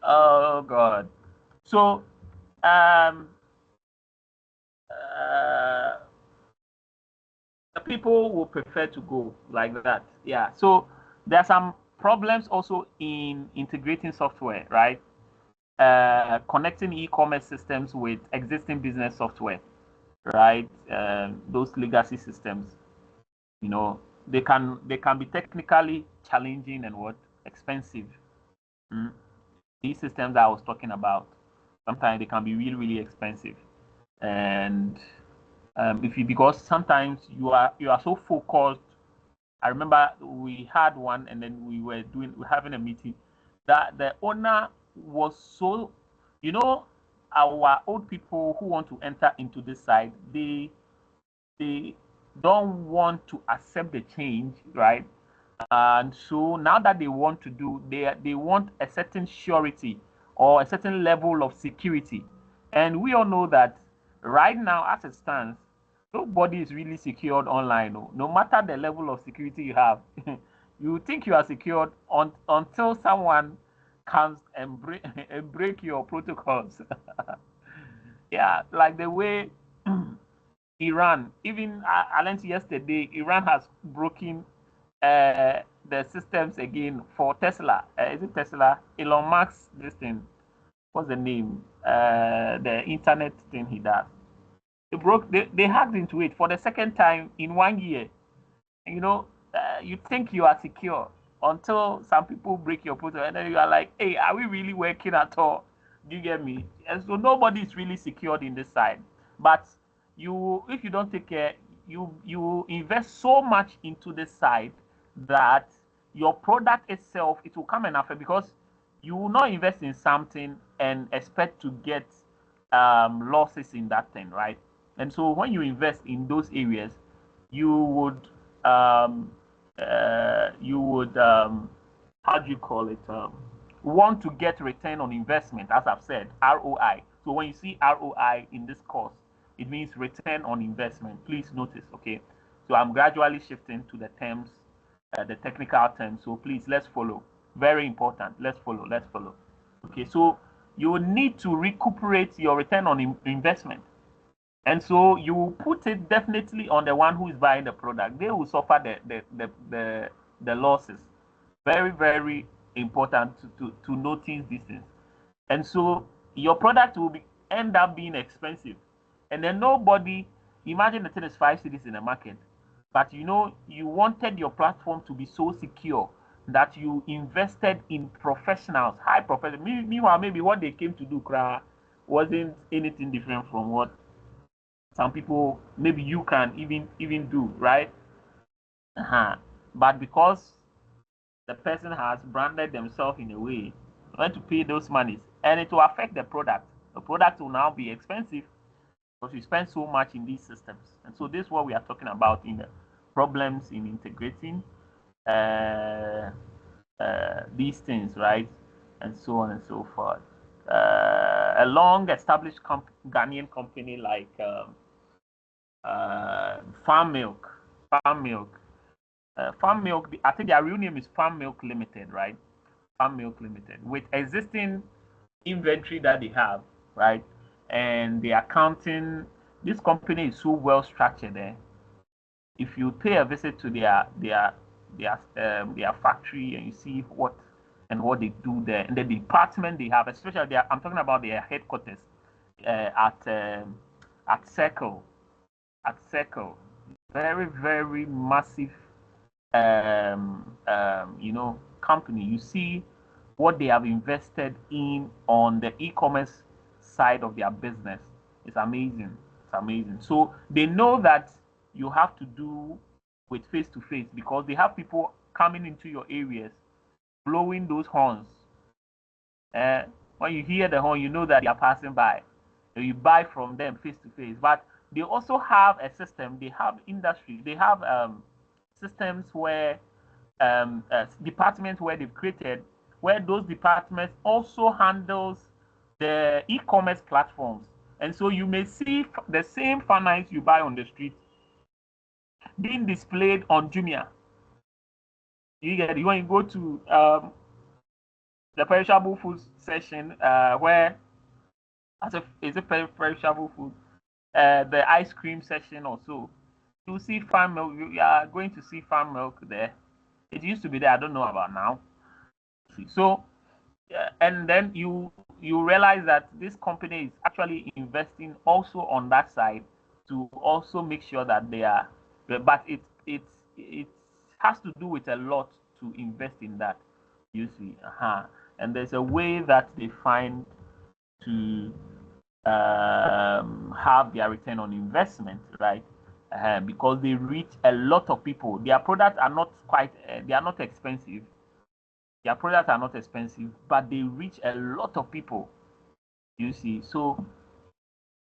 Oh God. So um uh the people will prefer to go like that. Yeah. So there are some problems also in integrating software, right? Connecting e-commerce systems with existing business software, right? Those legacy systems, they can be technically challenging and expensive. Mm. These systems that I was talking about, sometimes they can be really, really expensive. And because sometimes you are so focused. I remember we had one, and then we're having a meeting that the owner was so, our old people who want to enter into this side, they don't want to accept the change, right? And so now that they want to do, they want a certain surety or a certain level of security. And we all know that right now, as it stands, nobody is really secured online. No matter the level of security you have, you think you are secured until someone comes and break your protocols. Yeah, like the way Iran, even I learned yesterday, Iran has broken the systems again for Tesla. Is it Tesla? Elon Musk, this thing, what's the name? The internet thing he does. They hacked into it for the second time in 1 year. You think you are secure until some people break your protocol, and then you are like, hey, are we really working at all? Do you get me? And so nobody is really secured in this side. But if you don't take care, you invest so much into this side that your product itself, it will come and affect, because you will not invest in something and expect to get losses in that thing, right? And so when you invest in those areas, you would how do you call it, want to get return on investment, as I've said, ROI. So when you see ROI in this course, it means return on investment. Please notice, okay? So I'm gradually shifting to the terms, the technical terms. So please, let's follow. Very important. Let's follow. Okay, so you need to recuperate your return on investment. And so you put it definitely on the one who is buying the product. They will suffer the losses. Very, very important to notice these things. And so your product will end up being expensive. And then nobody, imagine the thing is 5 cedis in the market, but you wanted your platform to be so secure that you invested in professionals, high professionals. Meanwhile, maybe what they came to do wasn't anything different from what some people, maybe you can even do, right? But because the person has branded themselves in a way, you want to pay those monies, and it will affect the product. The product will now be expensive because you spend so much in these systems. And so this is what we are talking about in the problems in integrating these things, right? And so on and so forth. A long established Ghanaian company like Farm Milk. Farm Milk. Farm Milk, I think their real name is Farm Milk Limited, right? Farm Milk Limited. With existing inventory that they have, right? And the accounting, this company is so well structured there. If you pay a visit to their factory and you see what they do there, and the department they have, especially I'm talking about their headquarters at Circle. Very, very massive company. You see what they have invested in on the e-commerce side of their business. It's amazing. So they know that you have to do with face to face, because they have people coming into your areas blowing those horns. When you hear the horn, you know that they are passing by. So you buy from them face to face. But they also have a system. They have industry. They have systems where departments where they've created, where those departments also handles the e-commerce platforms. And so you may see the same finance you buy on the street being displayed on Jumia. You get it? When you go to the perishable foods section, where is it perishable food? The ice cream section or so, you see farm milk. You are going to see farm milk there. It used to be there. I don't know about now. So, and then you realize that this company is actually investing also on that side to also make sure that they are. But it has to do with a lot to invest in that. You see, and there's a way that they find to have their return on investment, right? Because they reach a lot of people. Their products are not quite, they are not expensive. Their products are not expensive, but they reach a lot of people, you see. So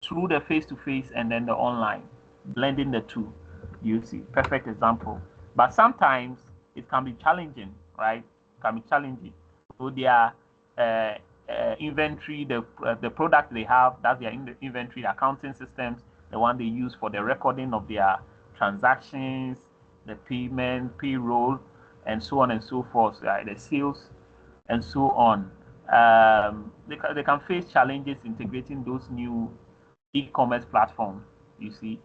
through the face-to-face and then the online, blending the two, you see, perfect example. But sometimes it can be challenging, right? It can be challenging. So their inventory, the product they have, that's their inventory accounting systems, the one they use for the recording of their transactions, the payment, payroll, and so on and so forth, right? The sales, and so on. They can face challenges integrating those new e-commerce platforms, you see,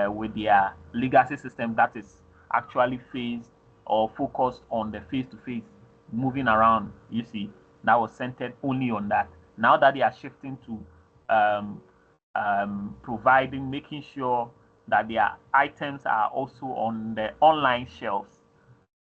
with their legacy system that is actually phased or focused on the face-to-face moving around, you see, that was centered only on that. Now that they are shifting to providing, making sure that their items are also on the online shelves,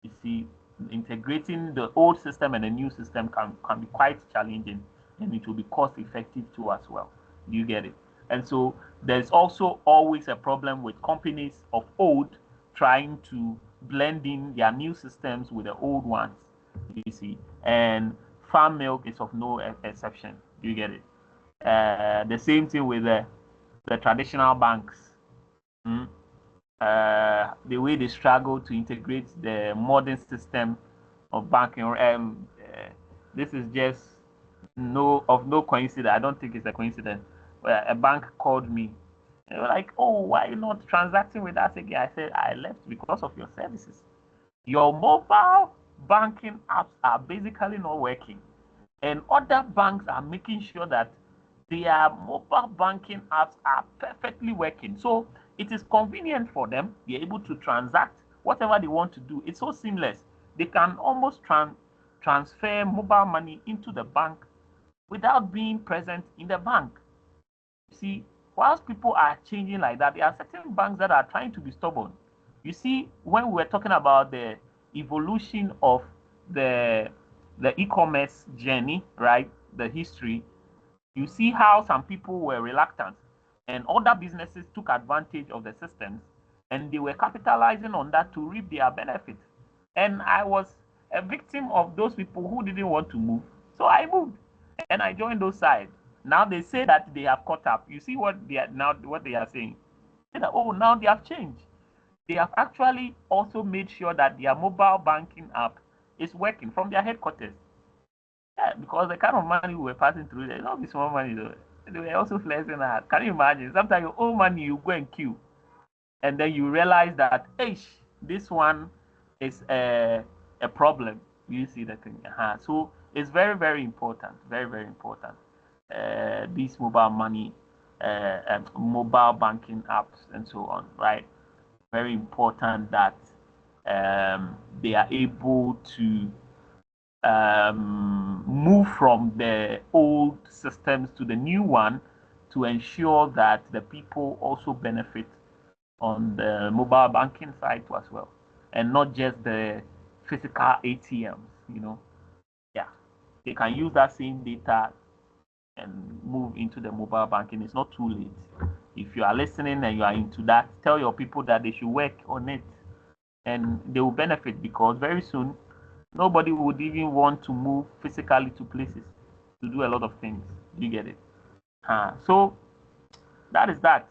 you see, integrating the old system and the new system can be quite challenging, and it will be cost effective too as well. You get it? And so there's also always a problem with companies of old trying to blend in their new systems with the old ones, you see. And farm milk is of no exception. You get it? The same thing with the traditional banks. The way they struggle to integrate the modern system of banking. This is just no coincidence. I don't think it's a coincidence. A bank called me. They were like, "Oh, why are you not transacting with us again?" I said, "I left because of your services. Your mobile banking apps are basically not working, and other banks are making sure that their mobile banking apps are perfectly working. So it is convenient for them. They're able to transact whatever they want to do. It's so seamless. They can almost transfer mobile money into the bank without being present in the bank. See, whilst people are changing like that, there are certain banks that are trying to be stubborn. You see, when we were talking about the evolution of the e-commerce journey, right? The history, you see how some people were reluctant and other businesses took advantage of the systems and they were capitalizing on that to reap their benefits. And I was a victim of those people who didn't want to move. So I moved and I joined those sides. Now they say that they have caught up. You see what they are saying? Say that, oh, now they have changed. They have actually also made sure that their mobile banking app is working from their headquarters. Yeah, because the kind of money we were passing through, there's not be small money though. They were also flexing that. Can you imagine? Sometimes your own money, you go and queue, and then you realize that, hey, this one is a problem. You see the thing. So it's very, very important. Very, very important. These mobile money, mobile banking apps, and so on. Right. Very important that they are able to move from the old systems to the new one to ensure that the people also benefit on the mobile banking side as well, and not just the physical ATMs. Yeah, they can use that same data and move into the mobile banking. It's not too late. If you are listening and you are into that, tell your people that they should work on it, and they will benefit because very soon nobody would even want to move physically to places to do a lot of things. You get it? So that is that.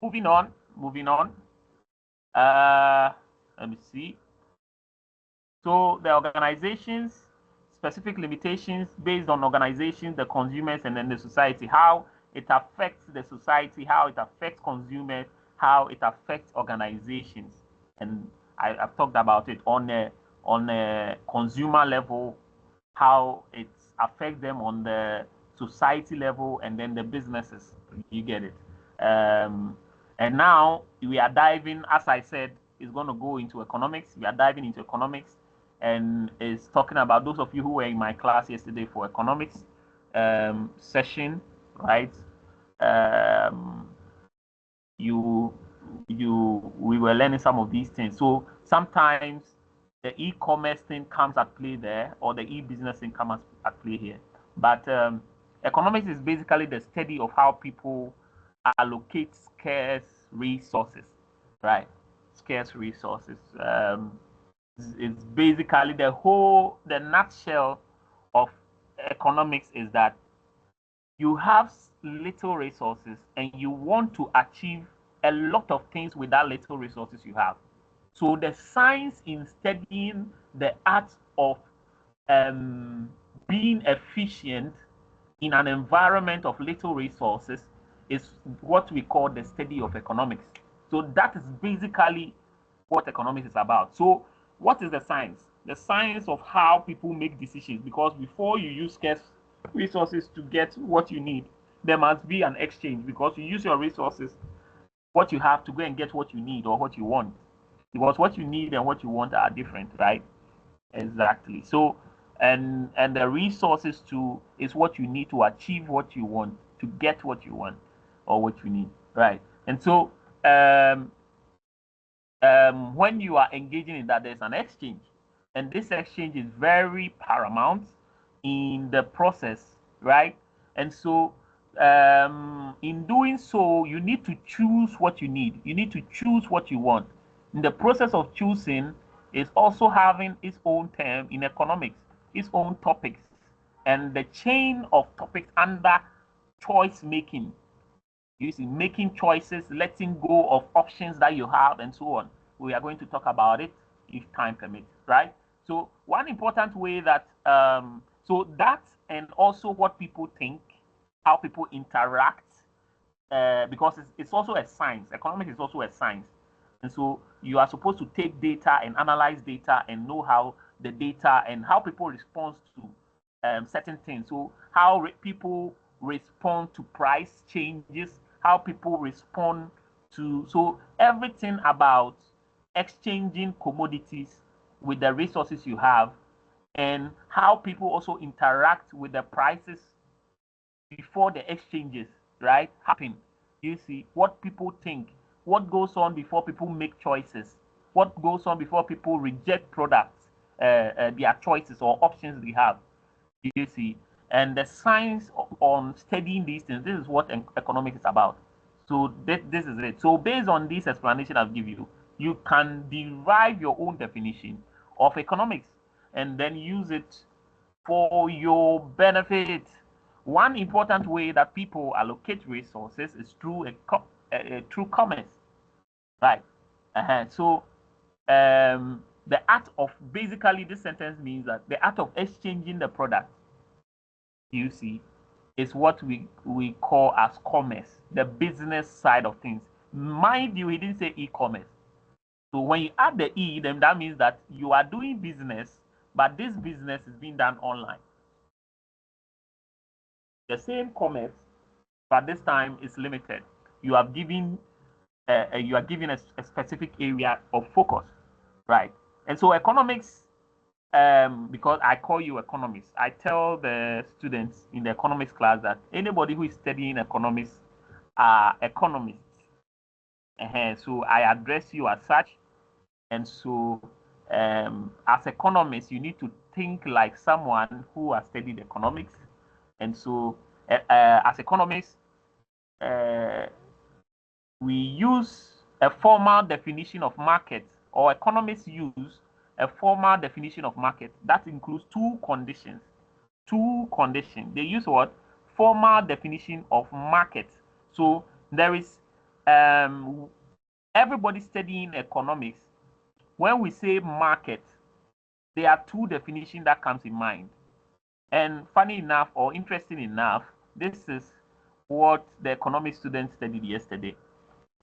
Moving on. Let me see. So the organizations, specific limitations based on organizations, the consumers, and then the society, how it affects the society, how it affects consumers, how it affects organizations. And I've talked about it on a consumer level, how it affects them on the society level, and then the businesses. You get it. And now we are diving, as I said, is going to go into economics. We are diving into economics, and is talking about those of you who were in my class yesterday for economics session, right? You we were learning some of these things. So sometimes the e-commerce thing comes at play there, or the e-business thing comes at play here. But economics is basically the study of how people allocate scarce resources, right? Scarce resources. It's basically the nutshell of economics is that you have little resources and you want to achieve a lot of things with that little resources you have. So the science in studying the art of being efficient in an environment of little resources is what we call the study of economics. So that is basically what economics is about. So what is the science? The science of how people make decisions, because before you use scarce resources to get what you need, there must be an exchange, because you use your resources, what you have, to go and get what you need or what you want, because what you need and what you want are different, right? Exactly. So and the resources to is what you need to achieve what you want, to get what you want or what you need, right? And so when you are engaging in that, there's an exchange, and this exchange is very paramount in the process, right? And so in doing so, you need to choose what you need, you need to choose what you want. In the process of choosing is also having its own term in economics, its own topics, and the chain of topics under choice making. You see, making choices, letting go of options that you have, and so on. We are going to talk about it if time permits, right? So one important way that so that, and also what people think, how people interact, because it's also a science. Economics is also a science, and so you are supposed to take data and analyze data and know how the data and how people respond to certain things. So how people respond to price changes, how people respond to, so everything about exchanging commodities with the resources you have, and how people also interact with the prices before the exchanges, right, happen. You see what people think, what goes on before people make choices, what goes on before people reject products, their choices or options they have. You see, and the science on studying these things, this is what economics is about. So this is it. So based on this explanation I've given you, you can derive your own definition of economics and then use it for your benefit. One important way that people allocate resources is through through commerce, right? So the art of, basically this sentence means that the art of exchanging the product, you see, is what we call as commerce, the business side of things. Mind you, he didn't say e-commerce. So when you add the e, then that means that you are doing business, but this business is being done online. The same commerce, but this time it's limited. You are giving a specific area of focus, right? And so economics, because I call you economists, I tell the students in the economics class that anybody who is studying economics are economists. So I address you as such. And so as economists, you need to think like someone who has studied economics. And so as economists, we use a formal definition of market, or economists use a formal definition of market that includes two conditions. They use what? Formal definition of market. So there is everybody studying economics. When we say market, there are two definitions that comes in mind. And funny enough, or interesting enough, this is what the economic students studied yesterday.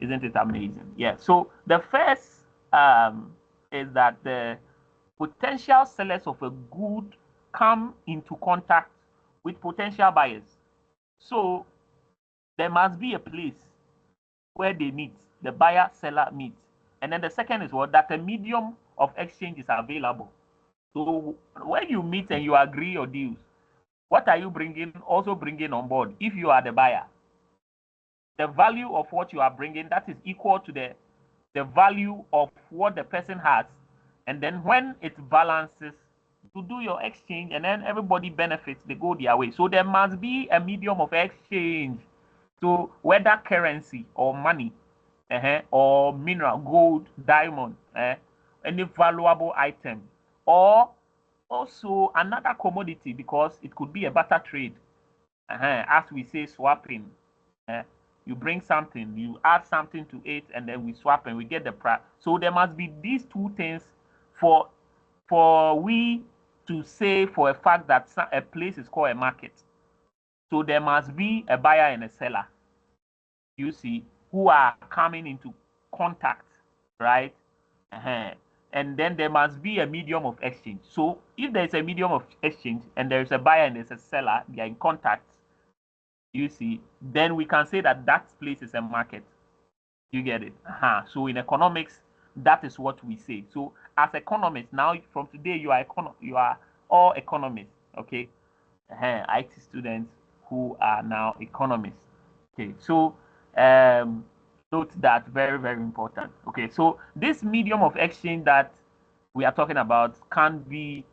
Isn't it amazing? Yeah. So the first is that the potential sellers of a good come into contact with potential buyers. So there must be a place where they meet, the buyer seller meet. And then the second is what? That a medium of exchange is available. So when you meet and you agree your deals, what are you also bringing on board if you are the buyer? The value of what you are bringing, that is equal to the value of what the person has. And then when it balances, to do your exchange, and then everybody benefits, they go their way. So there must be a medium of exchange. So whether currency or money, or mineral, gold, diamond, any valuable item, or also another commodity, because it could be a barter trade, as we say, swapping. You bring something, you add something to it, and then we swap and we get the price. So there must be these two things for we to say for a fact that a place is called a market. So there must be a buyer and a seller, you see, who are coming into contact, right? And then there must be a medium of exchange. So if there is a medium of exchange and there is a buyer and there's a seller, they are in contact, you see, then we can say that that place is a market. You get it? So in economics, that is what we say. So as economists, now from today you are all economists, okay? IT students who are now economists. Okay, so note that, very, very important. Okay, so this medium of exchange that we are talking about can be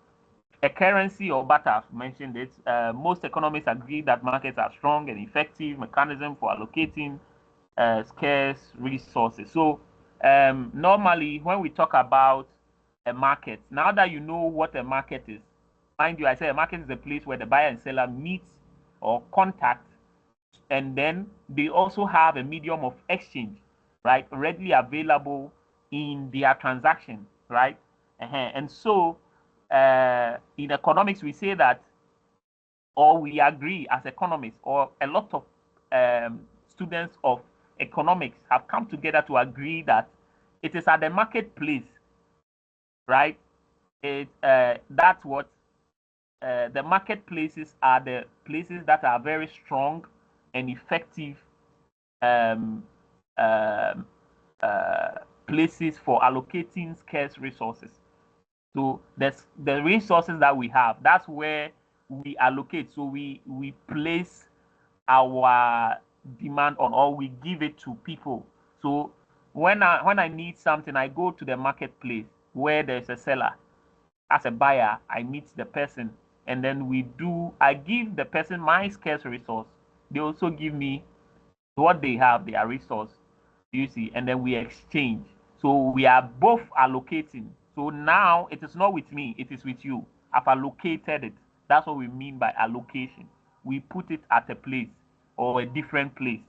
a currency or barter. I've mentioned it. Most economists agree that markets are strong and effective mechanism for allocating scarce resources. So normally when we talk about a market, now that you know what a market is, mind you, I said a market is a place where the buyer and seller meet or contact, and then they also have a medium of exchange, right, readily available in their transaction, right? And so in economics, we say that, or we agree as economists, or a lot of students of economics have come together to agree that it is at the marketplace, right? That's what the marketplaces are, the places that are very strong and effective um, um, places for allocating scarce resources. So the resources that we have, that's where we allocate. So we place our demand on, or we give it to people. So when I need something, I go to the marketplace where there's a seller. As a buyer, I meet the person, and then I give the person my scarce resource. They also give me what they have, their resource, you see, and then we exchange. So we are both allocating. So now it is not with me, it is with you. I've allocated it. That's what we mean by allocation. We put it at a place or a different place.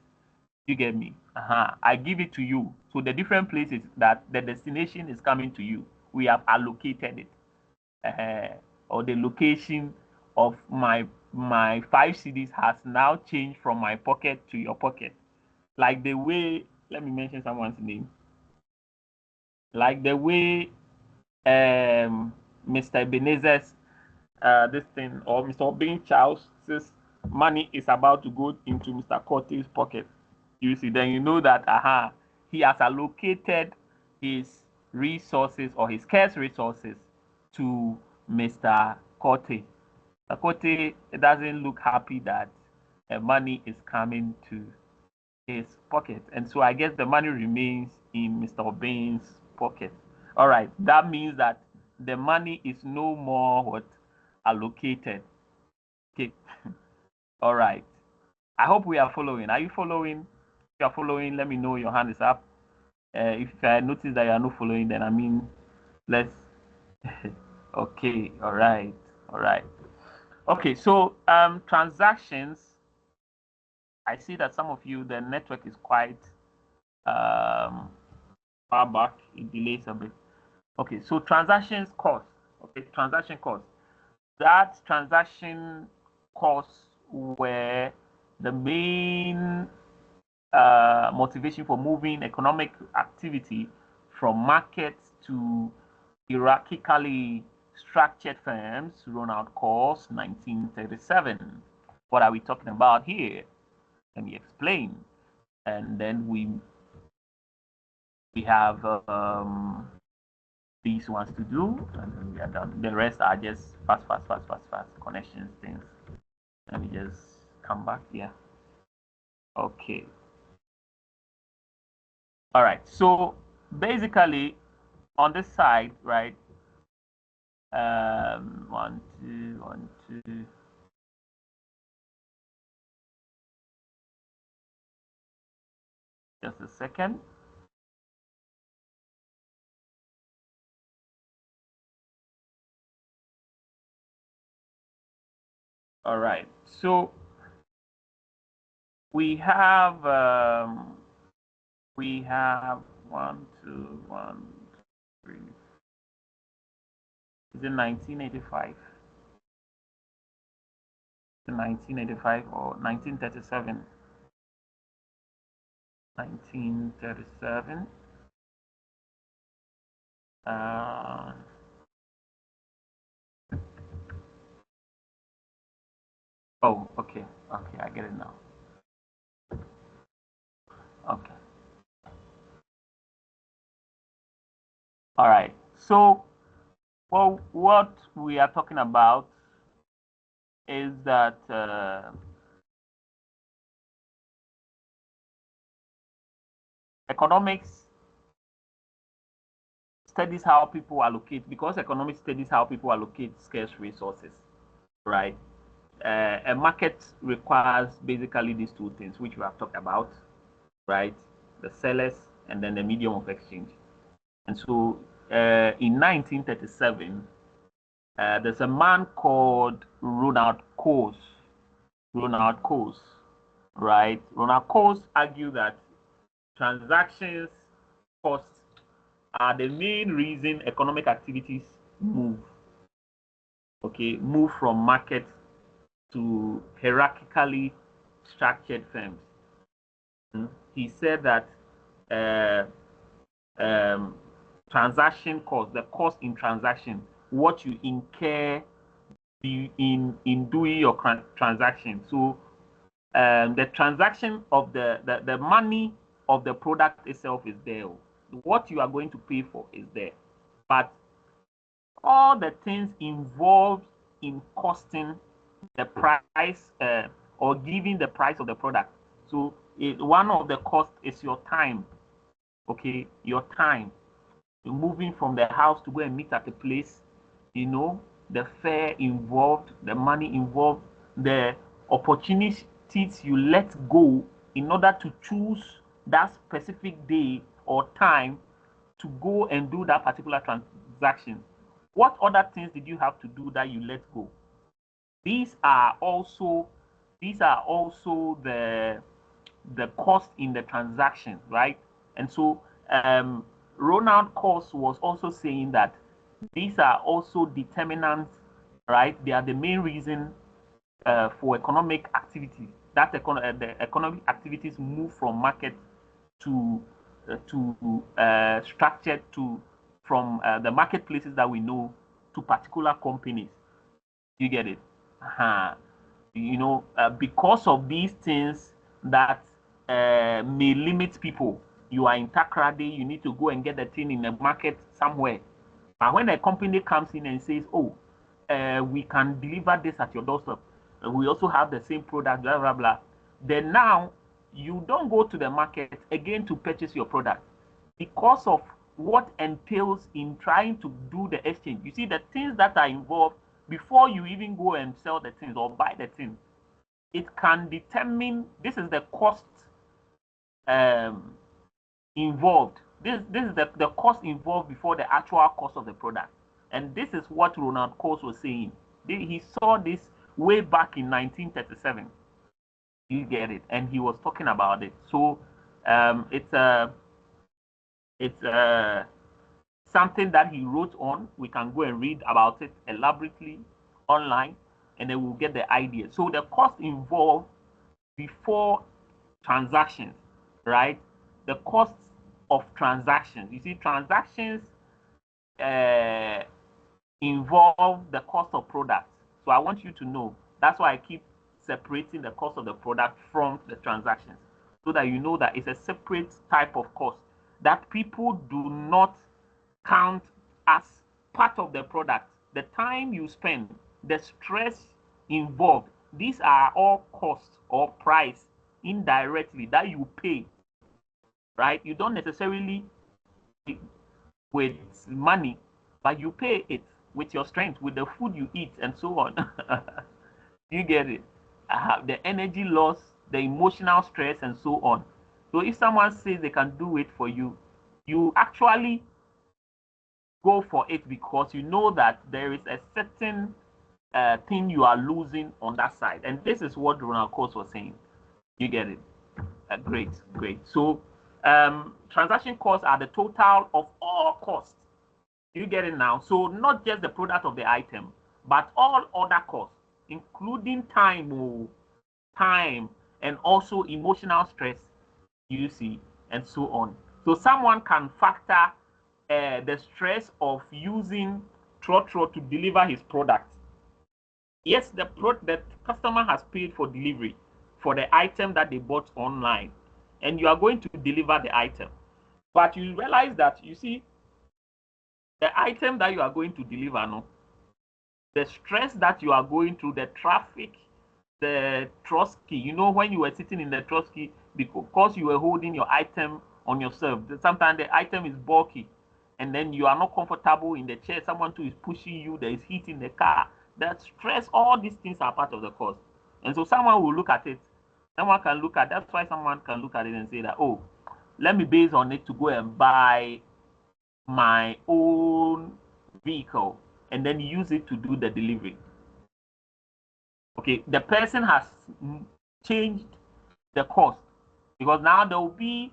You get me? I give it to you. So the different places that the destination is coming to you, we have allocated it. Or the location of my 5 cedis has now changed from my pocket to your pocket. Like the way, let me mention someone's name. Like the way Mr. Ebenezer's this thing, or Mr. Obin Charles' money is about to go into Mr. Corte's pocket. You see, then you know that he has allocated his resources or his scarce resources to Mr. Corte. Mr. Corte doesn't look happy that money is coming to his pocket, and so I guess the money remains in Mr. Obin's pocket. All right, that means that the money is no more what allocated. Okay. All right. I hope we are following. Are you following? If you are following, let me know. Your hand is up. If I notice that you are not following, then I mean, let's. Okay. All right. All right. Okay. So transactions I see that some of you, the network is quite far back. It delays a bit. Okay, so transactions cost. Okay, transaction cost. That transaction costs were the main motivation for moving economic activity from markets to hierarchically structured firms. Ronald Coase, 1937. What are we talking about here? Let me explain. And then we have these ones to do, and then we are done. The rest are just fast connections things. Let me just come back here. Okay. All right. So basically, on this side, right? 1, 2, 1, 2. Just a second. All right. So we have 1, 2, 1, 3. Is it 1985? 1985 or 1937? 1937. Oh, okay. Okay, I get it now. Okay. All right. So, well, what we are talking about is that economics studies how people allocate, because economics studies how people allocate scarce resources, right? A market requires basically these two things, which we have talked about, right? The sellers and then the medium of exchange. And so in 1937, there's a man called Ronald Coase. Ronald Coase, right? Ronald Coase argued that transactions costs are the main reason economic activities move. Okay, move from market to hierarchically structured firms. He said that transaction cost, the cost in transaction, what you incur in doing your transaction. So the transaction of the money of the product itself is there. What you are going to pay for is there. But all the things involved in costing the price or giving the price of the product. So one of the costs is your time. Okay, your time. You're moving from the house to go and meet at a place, you know, the fare involved, the money involved, the opportunities you let go in order to choose that specific day or time to go and do that particular transaction. What other things did you have to do that you let go? These are also the cost in the transaction, right? And so Ronald Coase was also saying that these are also determinants, right? They are the main reason for economic activity. That the economic activities move from market to structured to from the marketplaces that we know to particular companies. You get it? You know, because of these things that may limit people. You are in Takrady, you need to go and get the thing in the market somewhere. But when a company comes in and says, oh, we can deliver this at your doorstep, we also have the same product, blah, blah, blah, then now you don't go to the market again to purchase your product because of what entails in trying to do the exchange. You see, the things that are involved before you even go and sell the things or buy the things, it can determine, this is the cost involved. This is the cost involved before the actual cost of the product. And this is what Ronald Coase was saying. He saw this way back in 1937. You get it? And he was talking about it. So it's something that he wrote on. We can go and read about it elaborately online, and then we'll get the idea. So the cost involved before transactions, right? The costs of transactions. You see, transactions involve the cost of products. So I want you to know. That's why I keep separating the cost of the product from the transactions, so that you know that it's a separate type of cost that people do not count as part of the product. The time you spend, the stress involved, these are all costs or price indirectly that you pay, right? You don't necessarily pay with money, but you pay it with your strength, with the food you eat, and so on. You get it? The energy loss, the emotional stress, and so on. So if someone says they can do it for you, you actually go for it because you know that there is a certain thing you are losing on that side. And this is what Ronald Coase was saying. You get it? Great, great. So transaction costs are the total of all costs. You get it now? So not just the product of the item, but all other costs, including time, and also emotional stress, you see, and so on. So someone can factor the stress of using Trotro to deliver his product. Yes, the customer has paid for delivery for the item that they bought online, and you are going to deliver the item. But you realize that, you see, the item that you are going to deliver, no, the stress that you are going through, the traffic, the trusky, you know, when you were sitting in the trusky, because you were holding your item on yourself, sometimes the item is bulky, and then you are not comfortable in the chair, someone too is pushing you, there is heat in the car, that stress, all these things are part of the cost. And so someone will look at it, someone can look at, that's why someone can look at it and say that, oh, let me base on it to go and buy my own vehicle and then use it to do the delivery. Okay, the person has changed the cost because now there will be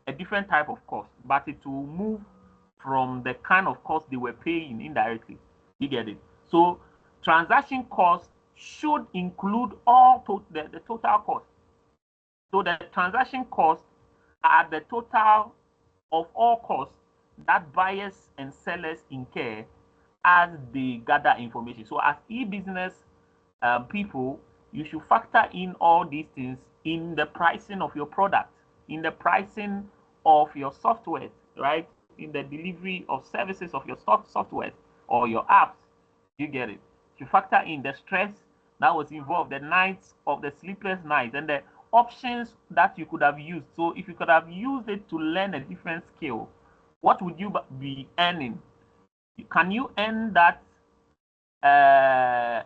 a different type of cost, but it will move from the kind of cost they were paying indirectly. You get it? So transaction cost should include all the total cost. So the transaction costs are the total of all costs that buyers and sellers incur as they gather information. So as e-business people, you should factor in all these things in the pricing of your product, in the pricing of your software, right? In the delivery of services of your software or your apps. You get it? You factor in the stress that was involved, the nights of the sleepless nights, and the options that you could have used. So if you could have used it to learn a different skill, what would you be earning? Can you earn that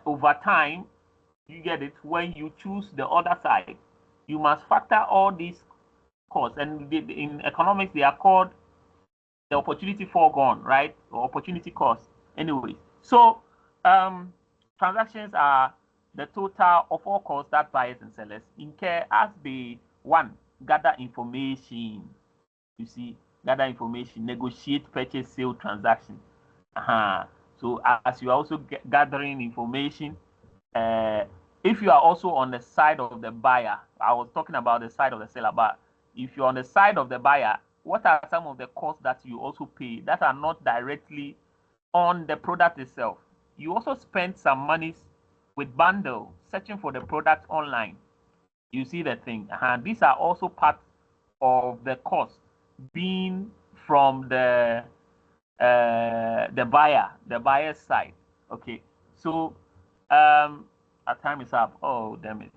over time? You get it? When you choose the other side, you must factor all these costs. And in economics, they are called the opportunity foregone, right? Or opportunity cost. Anyway, so transactions are the total of all costs that buyers and sellers incur as they, one, gather information. You see, gather information, negotiate purchase sale transaction. So as you are also gathering information, if you are also on the side of the buyer, I was talking about the side of the seller, but if you're on the side of the buyer, what are some of the costs that you also pay that are not directly on the product itself? You also spend some monies with bundle, searching for the product online. You see the thing. These are also part of the cost being from the buyer's side. Okay, so our time is up. Oh, damn it.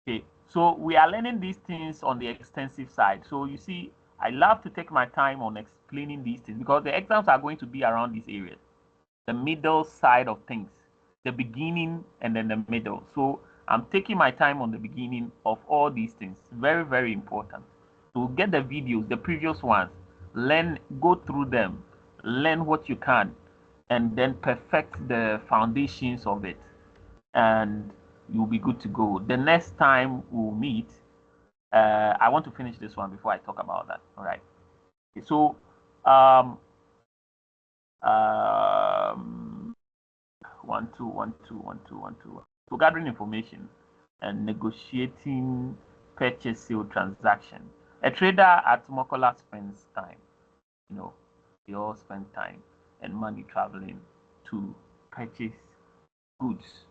Okay, so we are learning these things on the extensive side. So you see, I love to take my time on explaining these things because the exams are going to be around these areas, the middle side of things, the beginning and then the middle. So I'm taking my time on the beginning of all these things. Very, very important. So get the videos, the previous ones, learn, go through them, learn what you can, and then perfect the foundations of it. And you'll be good to go. The next time we'll meet, I want to finish this one before I talk about that. All right. So, um, one, two, one, two, one, two, one, two. So gathering information and negotiating purchase sale transaction. A trader at Mokola spends time. You know, they all spend time and money traveling to purchase goods,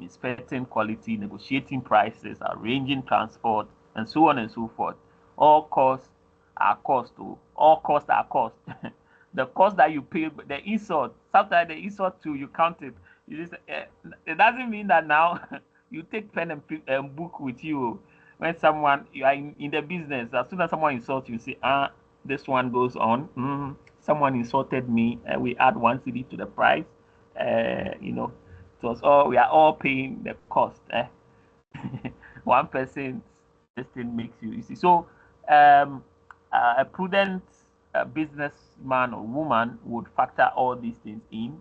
inspecting quality, negotiating prices, arranging transport, and so on and so forth. All costs are cost. Oh, all costs are cost. The cost that you pay, the insult, sometimes the insult too, you count it. It doesn't mean that now you take pen and book with you when someone you are in the business. As soon as someone insults you, say, this one goes on. Someone insulted me, we add 1 cedi to the price. You know, it was all we are all paying the cost. One person, this thing makes you see. So, a prudent businessman or woman would factor all these things in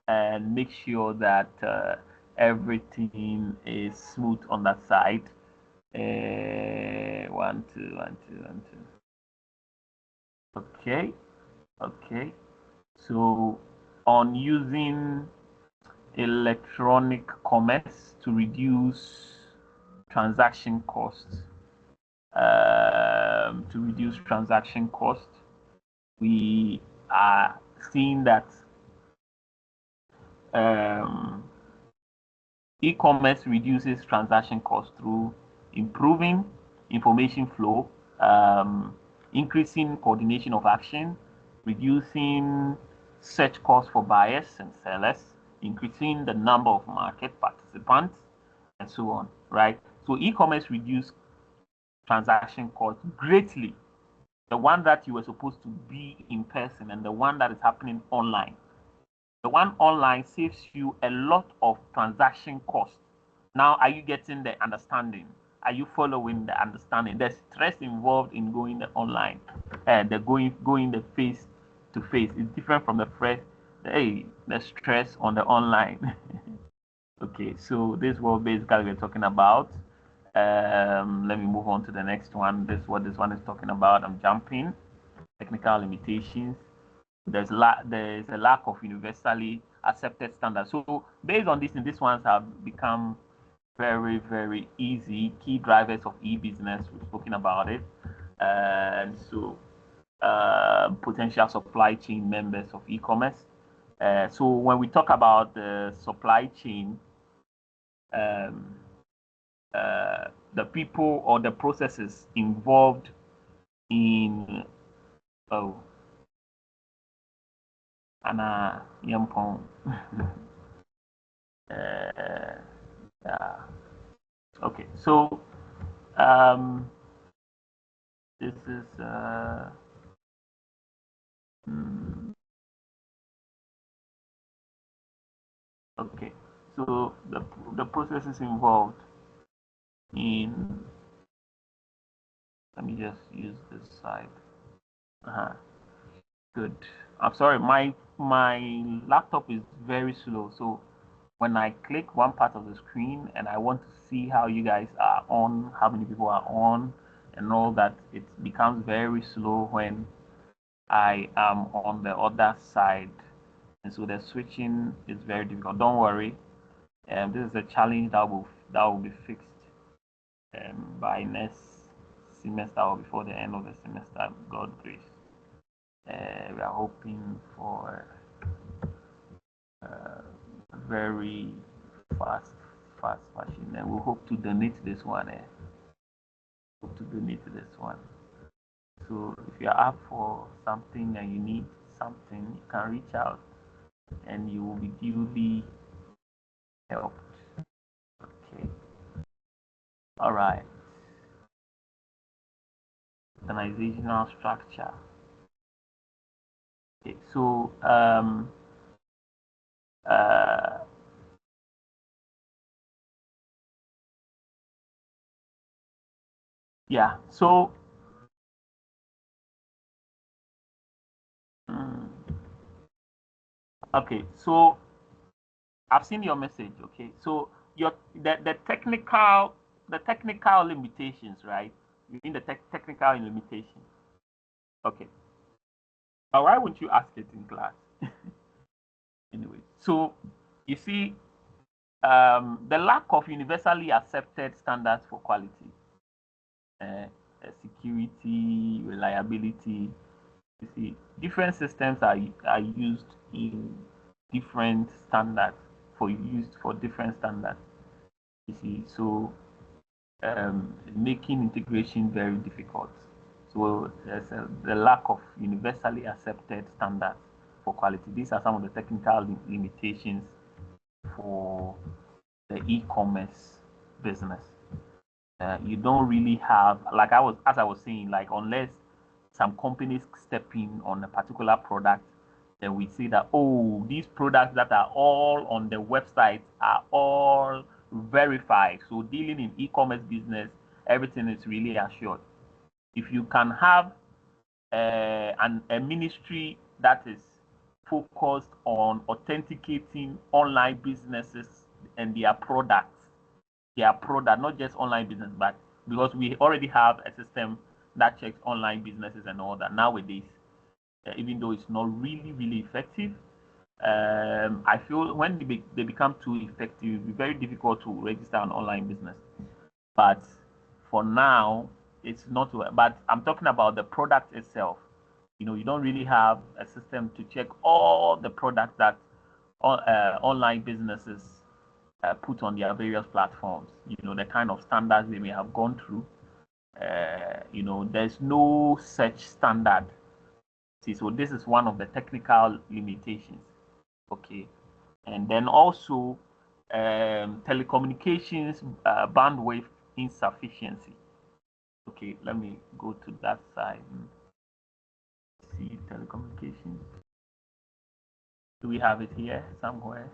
and make sure that everything is smooth on that side. One, two, one, two, one, two. Okay, okay. So, on using electronic commerce to reduce transaction costs. To reduce transaction costs, we are seeing that e-commerce reduces transaction costs through improving information flow, increasing coordination of action, reducing search costs for buyers and sellers, increasing the number of market participants, and so on, right? So e-commerce reduces transaction costs greatly. The one that you were supposed to be in person and the one that is happening online. The one online saves you a lot of transaction costs. Now, are you getting the understanding? Are you following the understanding? The stress involved in going the online and the going the face to face is different from the the stress on the online. Okay, so this is what basically we're talking about. Let me move on to the next one. This is what this one is talking about. I'm jumping. Technical limitations. There's a lack of universally accepted standards. So based on this, and these ones have become very, very easy. Key drivers of e-business. We've spoken about it. And so potential supply chain members of e-commerce. So when we talk about the supply chain, the people or the processes involved in Anna Yampong. Yeah. Okay, so this is okay. So the processes involved in, let me just use this side. Good. I'm sorry, my laptop is very slow. So when I click one part of the screen and I want to see how you guys are on, how many people are on, and all that, it becomes very slow when I am on the other side. And so the switching is very difficult. Don't worry. This is a challenge that will be fixed by next semester or before the end of the semester, God grace. We are hoping for very fast fashion, and we hope to donate this one. Hope to donate this one. So if you are up for something and you need something, you can reach out, and you will be duly helped. Okay. All right. Organizational structure. Okay. So yeah. So okay. So I've seen your message. Okay. So the technical limitations, right? In the technical limitations. Okay. Now, why wouldn't you ask it in class? Anyway, so you see, the lack of universally accepted standards for quality, security, reliability. You see, different systems are used in different standards used for different standards. You see, so making integration very difficult. So there's the lack of universally accepted standards for quality. These are some of the technical limitations for the e-commerce business. You don't really have, like as I was saying, like unless some companies step in on a particular product, then we see that, oh, these products that are all on the website are all verified. So dealing in e-commerce business, everything is really assured. If you can have a ministry that is focused on authenticating online businesses and their products, not just online business, but because we already have a system that checks online businesses and all that nowadays, even though it's not really effective. I feel when they become too effective, it'll be very difficult to register an online business. But for now, it's not. But I'm talking about the product itself. You don't really have a system to check all the products that online businesses put on their various platforms. The kind of standards they may have gone through. There's no such standard. See, so this is one of the technical limitations. Okay, and then also telecommunications bandwidth insufficiency. Okay, let me go to that side. See telecommunications. Do we have it here somewhere?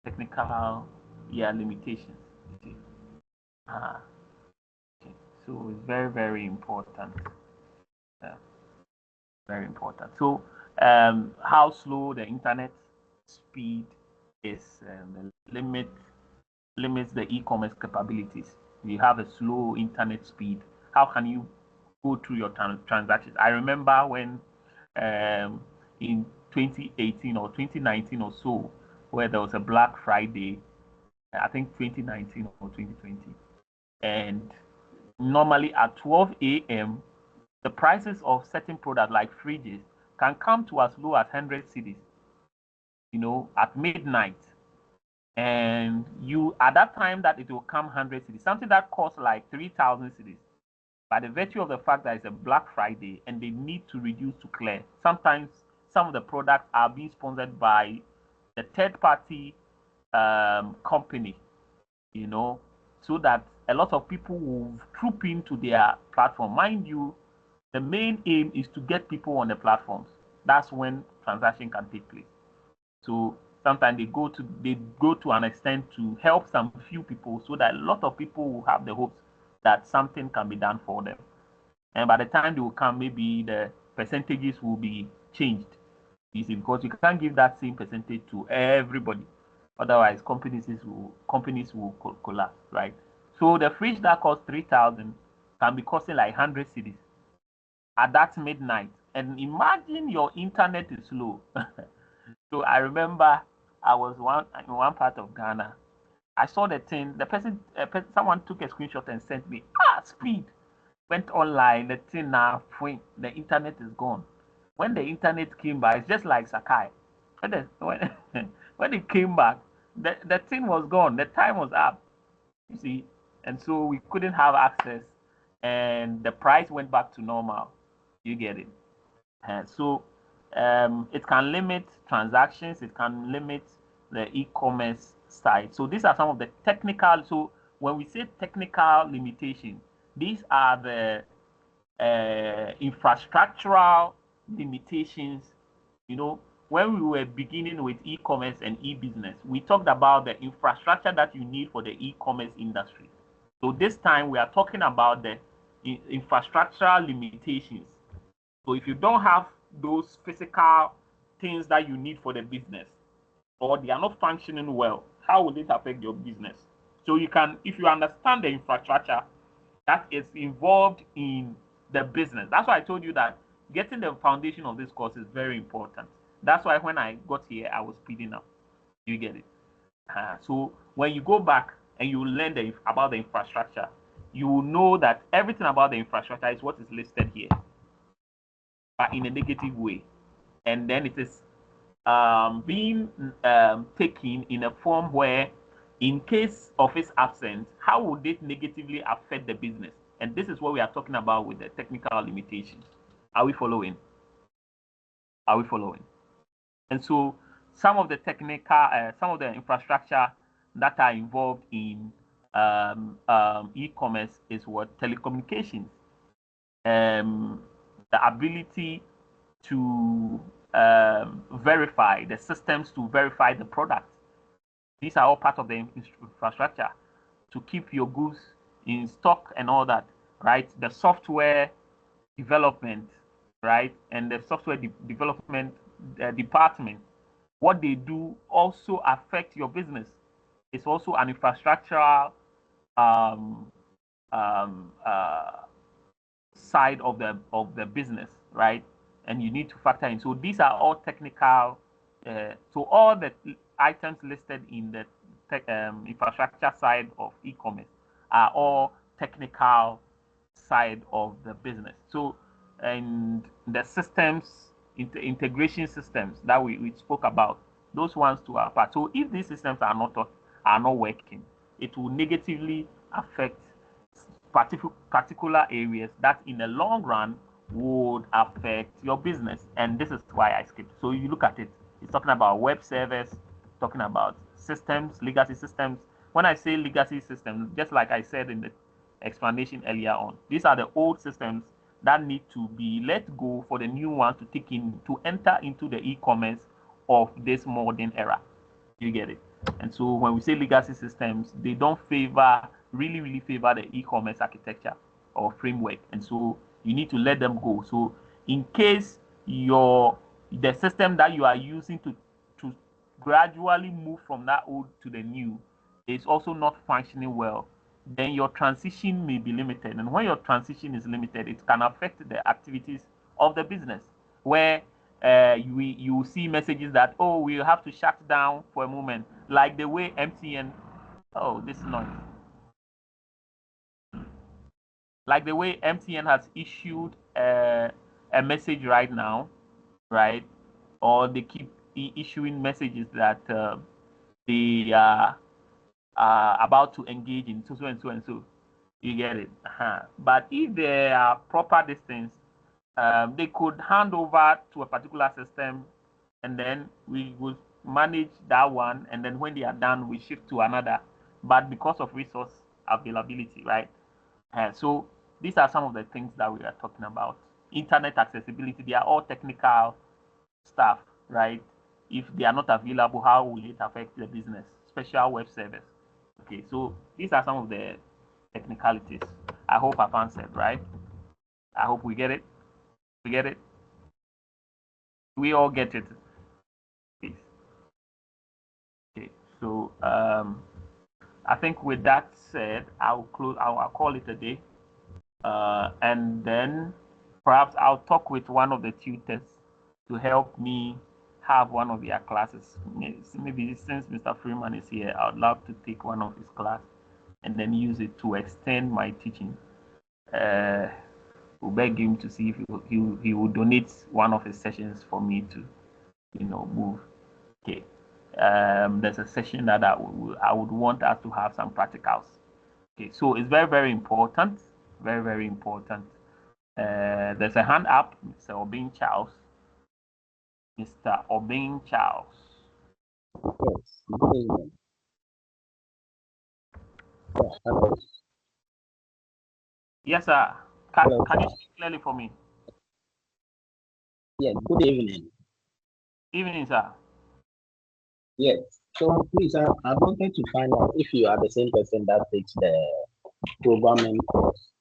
Technical, limitations. Okay. Okay. So it's very important. Very important. So, how slow the internet speed is limits the e-commerce capabilities. You have a slow internet speed. How can you go through your transactions? I remember when in 2018 or 2019 or so, where there was a Black Friday, I think 2019 or 2020, and normally at 12 a.m. the prices of certain products like fridges can come to as low as 100 cedis, at midnight. And at that time that it will come 100 cedis, something that costs like 3,000 cedis. By the virtue of the fact that it's a Black Friday and they need to reduce to clear, sometimes some of the products are being sponsored by the third-party company, so that a lot of people will troop into their platform. Mind you, the main aim is to get people on the platforms. That's when transaction can take place. So sometimes they go to an extent to help some few people, so that a lot of people will have the hopes that something can be done for them. And by the time they will come, maybe the percentages will be changed. You see, because you can't give that same percentage to everybody. Otherwise, companies will collapse, right? So the fridge that costs 3,000 can be costing like 100 cedis at that midnight. And imagine your internet is slow. So I remember I was in one part of Ghana. I saw the thing. Someone took a screenshot and sent me. Speed went online. The thing now, the internet is gone. When the internet came back, it's just like Sakai. When it came back, the thing was gone. The time was up. You see, and so we couldn't have access, and the price went back to normal. You get it? So it can limit transactions. It can limit the e-commerce side. So these are some of the technical. So when we say technical limitations, these are the infrastructural limitations. When we were beginning with e-commerce and e-business, we talked about the infrastructure that you need for the e-commerce industry. So this time we are talking about the infrastructural limitations. So if you don't have those physical things that you need for the business, or they are not functioning well, how will it affect your business? So you can, if you understand the infrastructure that is involved in the business. That's why I told you that getting the foundation of this course is very important. That's why when I got here, I was speeding up. You get it? So when you go back and you learn about the infrastructure, you will know that everything about the infrastructure is what is listed here, but in a negative way. And then it is being taken in a form where, in case of its absence, how would it negatively affect the business? And this is what we are talking about with the technical limitations. Are we following? Are we following? And so some of the technical, some of the infrastructure that are involved in e-commerce is what? Telecommunications, the ability to verify the systems to verify the product. These are all part of the infrastructure to keep your goods in stock and all that, right? The software development, right? And the software development department, what they do also affect your business. It's also an infrastructural side of the business, right? And you need to factor in. So these are all technical. So all the items listed in the infrastructure side of e-commerce are all technical side of the business. So, and the systems, integration systems that we spoke about, those ones too are part. So if these systems are not working, it will negatively affect particular areas that in the long run would affect your business. And this is why I skipped. So you look at it, it's talking about web servers, talking about systems, legacy systems. When I say legacy systems, just like I said in the explanation earlier on, these are the old systems that need to be let go for the new ones to take in to enter into the e-commerce of this modern era. You get it? And so when we say legacy systems, they don't really favor the e-commerce architecture or framework. And so you need to let them go. So in case the system that you are using to gradually move from that old to the new is also not functioning well, then your transition may be limited. And when your transition is limited, it can affect the activities of the business, where you see messages that, oh, we have to shut down for a moment, like the way MTN, oh, this is noise, like the way MTN has issued a message right now, right? Or they keep issuing messages that they are about to engage in so and so and so. You get it? But if there are proper distance, they could hand over to a particular system, and then we would manage that one, and then when they are done, we shift to another. But because of resource availability, right? So these are some of the things that we are talking about. Internet accessibility, they are all technical stuff, right? If they are not available, how will it affect the business? Special web service. Okay, so these are some of the technicalities. I hope I've answered, right? I hope we get it. We get it. We all get it. Please. Okay, so I think with that said, I'll close. I'll call it a day, and then perhaps I'll talk with one of the tutors to help me have one of their classes. Maybe since Mr. Freeman is here, I'd love to take one of his class and then use it to extend my teaching. We'll beg him to see if he will donate one of his sessions for me to, move. Okay. There's a session that I would want us to have some practicals. Okay, so it's very, very important. Very, very important. There's a hand up, Mr. Obin Charles. Mr. Obin Charles. Yes, good evening. Hello. Yes, sir. Can you speak clearly for me? Yeah, good evening. Evening, sir. Yes. So please, I wanted to find out if you are the same person that takes the programming course.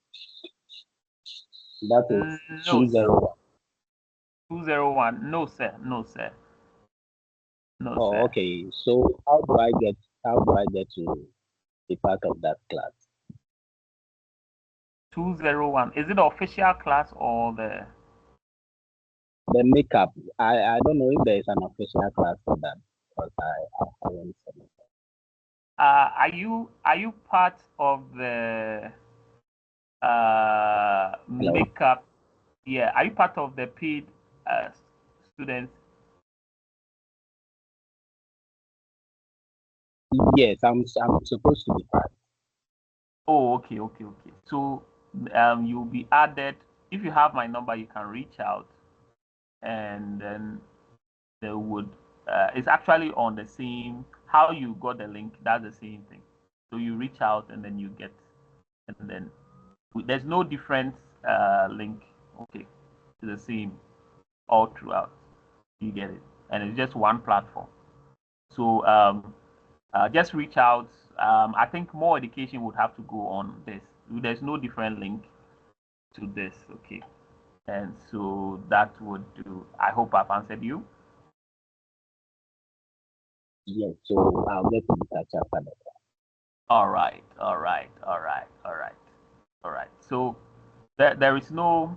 That is 201. 201. No, sir. No, sir. No, Oh, sir. okay. So how do I get How do I get to be part of that class? 201. Is it the official class or the makeup? I don't know if there is an official class for that because I haven't seen it. are you part of the makeup? Yeah, are you part of the paid students? Yes, I'm supposed to be part. Oh, okay. So you'll be added. If you have my number, you can reach out, and then they would. It's actually on the same. How you got the link? That's the same thing. So you reach out, and then you get, and then there's no different link. Okay, it's the same all throughout. You get it, and it's just one platform. So just reach out. I think more education would have to go on this. There's no different link to this. Okay, and so that would do. I hope I've answered you. Yes, so I'll get in touch after that. All right. So there is no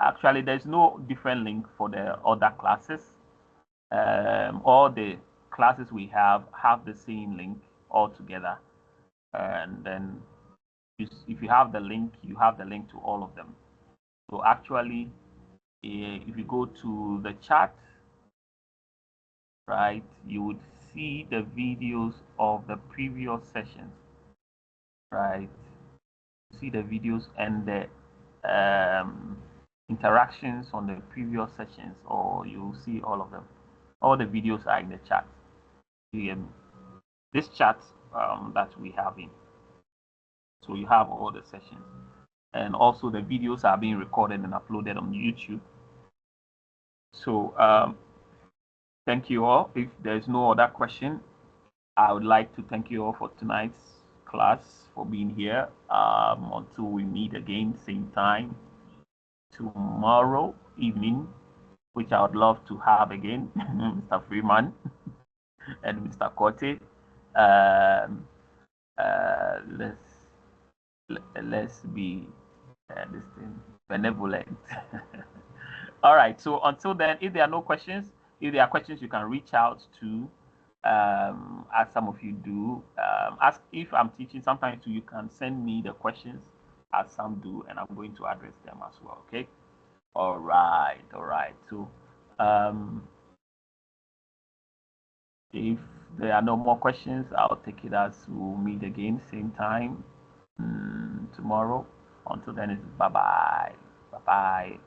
actually there's no different link for the other classes. All the classes we have the same link altogether, and then if you have the link, you have the link to all of them. So actually, if you go to the chat, right, you would see the videos of the previous sessions, right? See the videos and the interactions on the previous sessions, or you'll see all of them. All the videos are in the chat. This chat that we have in. So you have all the sessions. And also the videos are being recorded and uploaded on YouTube. So thank you all. If there's no other question, I would like to thank you all for tonight's class, for being here. Until we meet again, same time tomorrow evening, which I would love to have again, Mr. Freeman and Mr. Corte. Let's be this thing benevolent. All right. So until then, if there are no questions, if there are questions, you can reach out to, as some of you do. Ask if I'm teaching. Sometimes you can send me the questions, as some do, and I'm going to address them as well. Okay. All right. So, if there are no more questions, I'll take it as we'll meet again, same time tomorrow. Until then, it's bye bye. Bye bye.